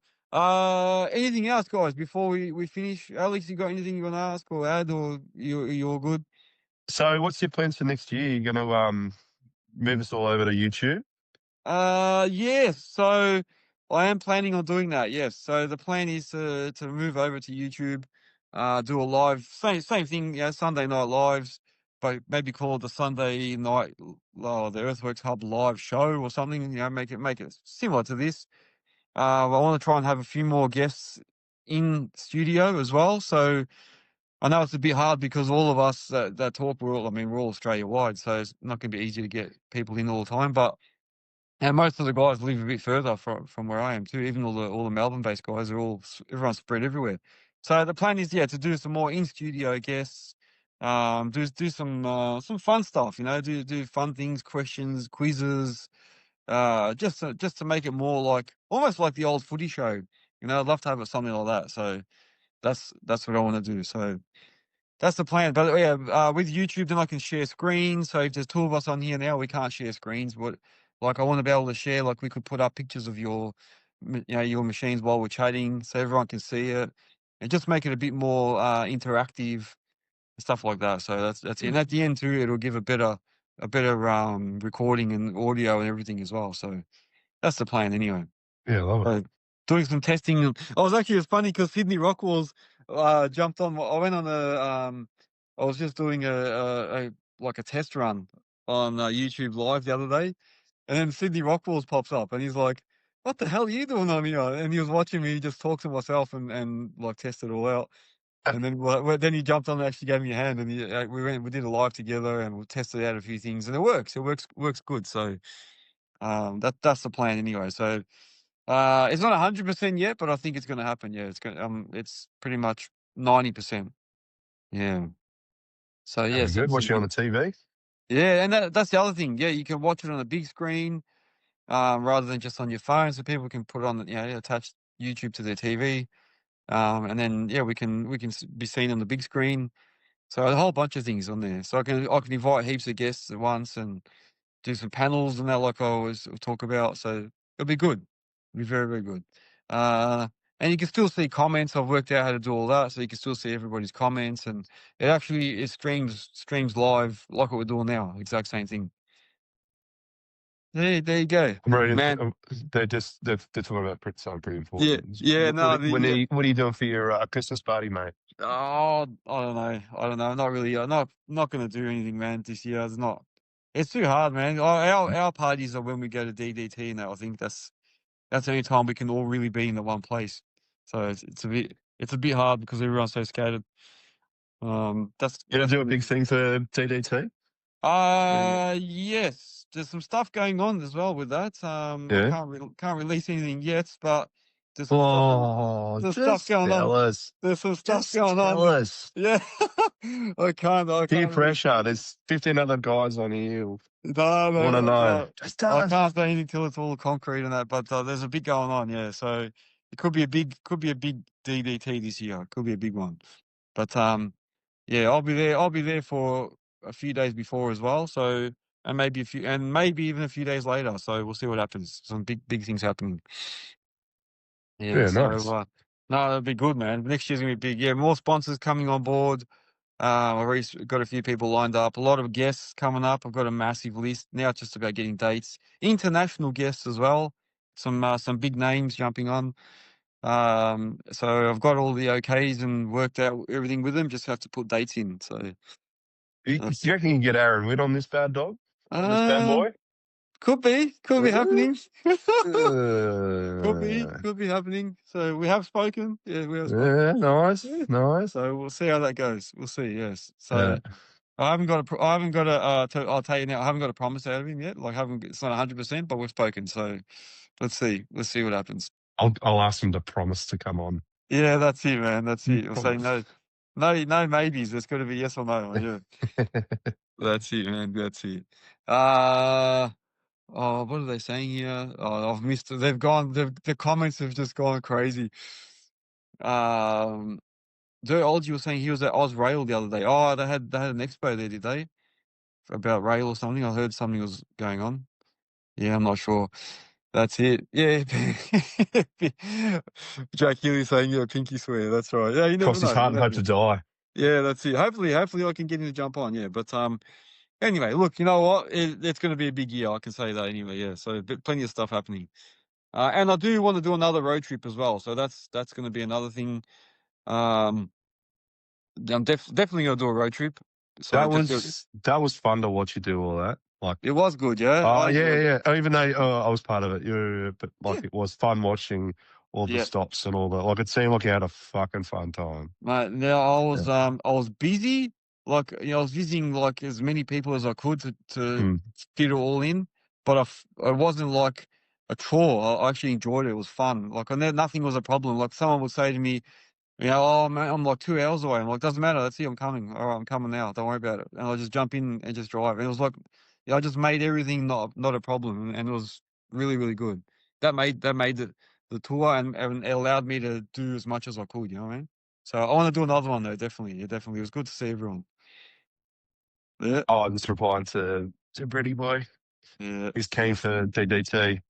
Anything else, guys, before we finish? Alex, you got anything you want to ask or add, or you all good? So, what's your plans for next year? You're going to move us all over to YouTube? Yes. So I am planning on doing that. Yes. So the plan is to move over to YouTube. do a live, same thing, Sunday night lives, but maybe call it the Sunday night, the Earthworks Hub live show or something. Make it similar to this. I want to try and have a few more guests in studio as well. So I know it's a bit hard because all of us that talk, we're all Australia wide, so it's not going to be easy to get people in all the time. But and most of the guys live a bit further from where I am too. Even all the Melbourne-based guys are everyone's spread everywhere. So the plan is, to do some more in-studio guests, do some fun stuff, do fun things, questions, quizzes, just to make it more like almost like the old footy show. I'd love to have it something like that. So that's what I want to do. So that's the plan. But with YouTube, then I can share screens. So if there's two of us on here now, we can't share screens. Like I want to be able to share, like we could put up pictures of your machines while we're chatting, so everyone can see it, and just make it a bit more interactive and stuff like that. So that's it. And at the end too, it'll give a better recording and audio and everything as well. So that's the plan anyway. Yeah, love it. So doing some testing. It's funny because Sydney Rockwell's jumped on. I went on I was just doing a test run on YouTube Live the other day, and then Sydney Rockwell's pops up, and he's like, "What the hell are you doing on here?" And he was watching me just talk to myself and like test it all out. And then he jumped on and actually gave me a hand, and we did a live together, and we tested out a few things, and it works. It works good. So that's the plan anyway. So it's not 100% yet, but I think it's going to happen. Yeah, it's pretty much 90%. Yeah. So Very yes, good. Watching on the TV. yeah, and that's the other thing. Yeah, you can watch it on a big screen, rather than just on your phone, so people can put on, attach YouTube to their TV, and then we can be seen on the big screen. So a whole bunch of things on there. So I can invite heaps of guests at once and do some panels and that, like I always talk about. So it'll be good. It'll be very, very good. And you can still see comments. I've worked out how to do all that, so you can still see everybody's comments, and it streams live like what we're doing now. Exact same thing. There you go, I'm ready. man. They're talking about something pretty Yeah, important. yeah. No, What are you doing for your Christmas party, mate? Oh, I don't know. I'm not really. I'm not going to do anything, man. This year, it's not. It's too hard, man. Our parties are when we go to DDT, and I think that's the only time we can all really be in the one place. So it's a bit hard because everyone's so scattered. That's You gonna do a gonna big thing for TDT? Yes. There's some stuff going on as well with that. I Yeah. can't release anything yet, but there's some stuff. Oh, There's stuff just going on. tell us. There's some stuff Just going tell on. us. Yeah. I can't. Peer Really. pressure. There's 15 other guys on here who No, want to I know. can't. Just tell I us. can't say anything till it's all concrete and that. But there's a bit going on. Yeah. So it could be a big DDT this year. It could be a big one. But yeah, I'll be there. I'll be there for a few days before as well. So and maybe even a few days later. So we'll see what happens. Some big things happening. Yeah. Yeah, So nice. no, that'll be good, man. Next year's gonna be big. Yeah, more sponsors coming on board. I've already got a few people lined up. A lot of guests coming up. I've got a massive list. Now it's just about getting dates. International guests as well. Some big names jumping on. So I've got all the OKs and worked out everything with them. Just have to put dates in. So You that's, reckon you can get Aaron Witt on this bad dog? On this bad uh, boy? could be happening. Uh, Could be happening. So we have spoken. Yeah, we have spoken. yeah, nice, Yeah. nice. So we'll see how that goes. We'll see. Yes. So. Yeah. I haven't got a. I'll tell you now. I haven't got a promise out of him yet. Like, it's not 100%, but we've spoken. So, let's see. Let's see what happens. I'll ask him to promise to come on. Yeah, that's it, man. That's it. We'll say Promise. no maybes. There's got to be yes or no. Yeah, that's it, man. That's it. What are they saying here? Oh, I've missed it. The comments have just gone crazy. Joe Olgie was saying he was at Oz Rail the other day. Oh, they had an expo there, did they? About rail or something. I heard something was going on. Yeah, I'm not sure. That's it. Yeah. Jack Healy saying, yeah, pinky swear. That's right. Yeah, you never Cross his know. heart and hope to die. Yeah, that's it. Hopefully I can get him to jump on. Yeah, but anyway, look, you know what? It's going to be a big year. I can say that anyway. Yeah, so plenty of stuff happening. And I do want to do another road trip as well. So that's going to be another thing. I'm definitely gonna do a road trip. So That was fun to watch you do all that. Like, it was good, yeah. oh I enjoyed it. yeah. Even though I was part of it, yeah. But Yeah, like, it was fun watching all the yeah. stops and all that. Like, it seemed like you had a fucking fun time. Mate, now Yeah. I was busy, like I was visiting like as many people as I could to Mm. fit it all in, but it wasn't like a chore. I actually enjoyed it. It was fun. Like nothing was a problem. Like someone would say to me, oh man, I'm like 2 hours away. I'm like, doesn't matter. Let's see, I'm coming. All right, I'm coming now. Don't worry about it. And I'll just jump in and just drive. And it was like, I just made everything not a problem, and it was really really good. That made the tour and it allowed me to do as much as I could. You know what I mean? So I want to do another one though. Definitely, yeah, definitely. It was good to see everyone. Yeah, Oh, I'm just replying to Pretty Boy. yeah, He's keen for DDT.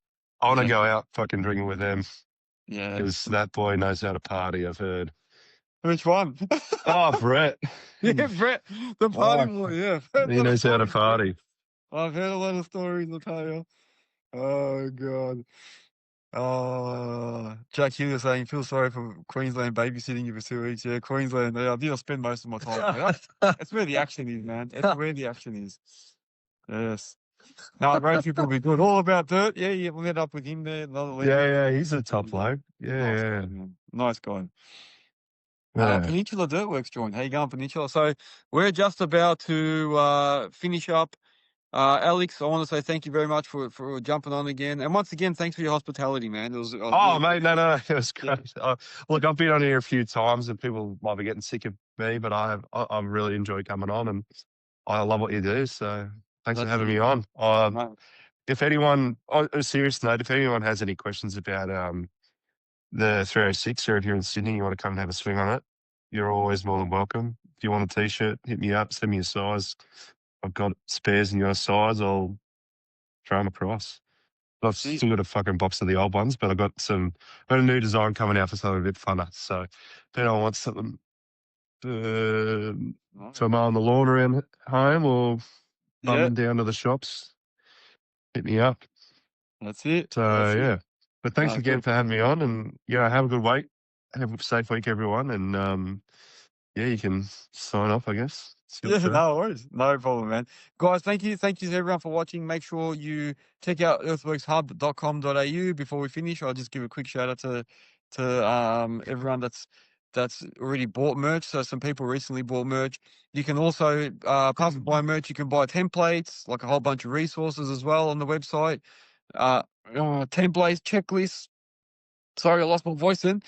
I want to yeah, go out fucking drinking with him yeah. because that boy knows how to party. I've heard. Which one? Oh, Brett. Yeah, Brett, the party Fuck. boy. Yeah, I've heard a He lot of knows how to stories, Brett. party. I've heard a lot of stories. I tell you. Oh god. Jack Hughes saying, feel sorry for Queensland babysitting you for 2 weeks. Yeah, Queensland. Yeah, I did spend most of my time there. That's where the action is, man. That's where the action is. Yes. No, road trip will be good. All about dirt. Yeah, yeah. We met up with him there. Another legend. Yeah, he's a top bloke. Nice Yeah, guy, man. Nice guy. yeah. Peninsula Dirtworks joined. How you going, Peninsula? So we're just about to finish up. Alex, I want to say thank you very much for jumping on again. And once again, thanks for your hospitality, man. I was Oh, really mate, no, it was yeah. great. Look, I've been on here a few times, and people might be getting sick of me, but I really enjoy coming on, and I love what you do. So thanks for That's having it. me on. No, If anyone, on a serious note, if anyone has any questions about the 306, or if you're in Sydney, you want to come and have a swing on it, you're always more than welcome. If you want a t-shirt, hit me up, send me a size. I've got spares in your size. I'll throw them across. I've see, still got a fucking box of the old ones, but I've got a new design coming out for something a bit funner. So if anyone wants something to mow on the lawn around home or yeah, bum down to the shops, hit me up. that's it. So That's it. yeah. But thanks again Good. for having me on, and have a good week. Have a safe week, everyone. And yeah, you can sign off, I guess. See you Yeah, later. no worries. No problem, man. Guys, thank you. Thank you to everyone for watching. Make sure you check out earthworkshub.com.au before we finish. I'll just give a quick shout out to everyone that's already bought merch. So some people recently bought merch. You can also apart from buying merch, you can buy templates, like a whole bunch of resources as well on the website. Templates, checklists. Sorry, I lost my voice then.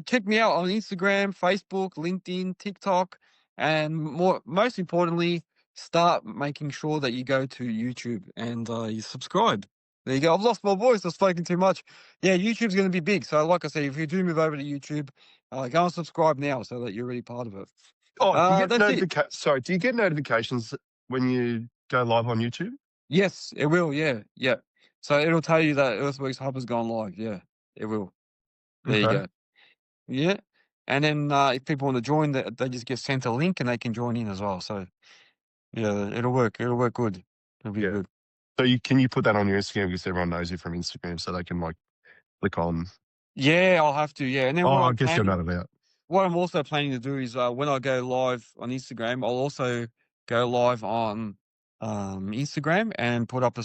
Check me out on Instagram, Facebook, LinkedIn, TikTok, and most importantly, start making sure that you go to YouTube and you subscribe. There you go. I've lost my voice. I've spoken too much. Yeah, YouTube's going to be big. So, like I said, if you do move over to YouTube, go and subscribe now so that you're really part of it. Oh, do you get That's it. Sorry, do you get notifications when you go live on YouTube? Yes, it will. Yeah, yeah. So it'll tell you that Earthworks Hub has gone live. Yeah, it will. There you Okay. go. Yeah. And then if people want to join, they just get sent a link and they can join in as well. So yeah, it'll work. It'll work good. It'll be Yeah. good. So can you put that on your Instagram because everyone knows you from Instagram, so they can like click on. Yeah, I'll have to. Yeah. And then Oh, I guess you're not about. what I'm also planning to do is when I go live on Instagram, I'll also go live on Instagram and put up a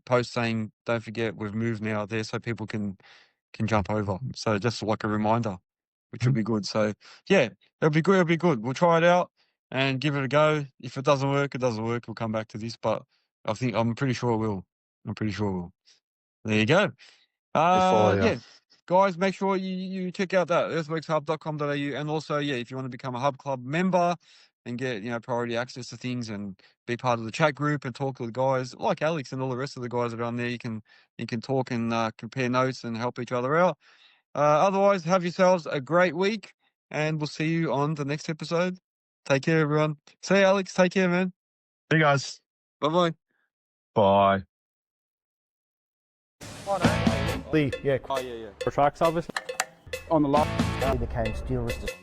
post saying, "Don't forget we've moved now," there, so people can jump over. So just like a reminder, which will Mhm. be good. So yeah, it'll be good. It'll be good. We'll try it out and give it a go. If it doesn't work, it doesn't work. We'll come back to this, but I'm pretty sure it will. I'm pretty sure it will. There you go. I'll follow you. Yeah, guys, make sure you check out that earthworkshub.com.au, and also if you want to become a Hub Club member and get priority access to things and be part of the chat group and talk to the guys like Alex and all the rest of the guys that are on there, you can talk and compare notes and help each other out. Otherwise, have yourselves a great week, and we'll see you on the next episode. Take care, everyone. See you, Alex. Take care, man. Hey guys. Bye-bye. Bye. Yeah, Oh, yeah. For trucks, obviously. On the lot. became steel resistant.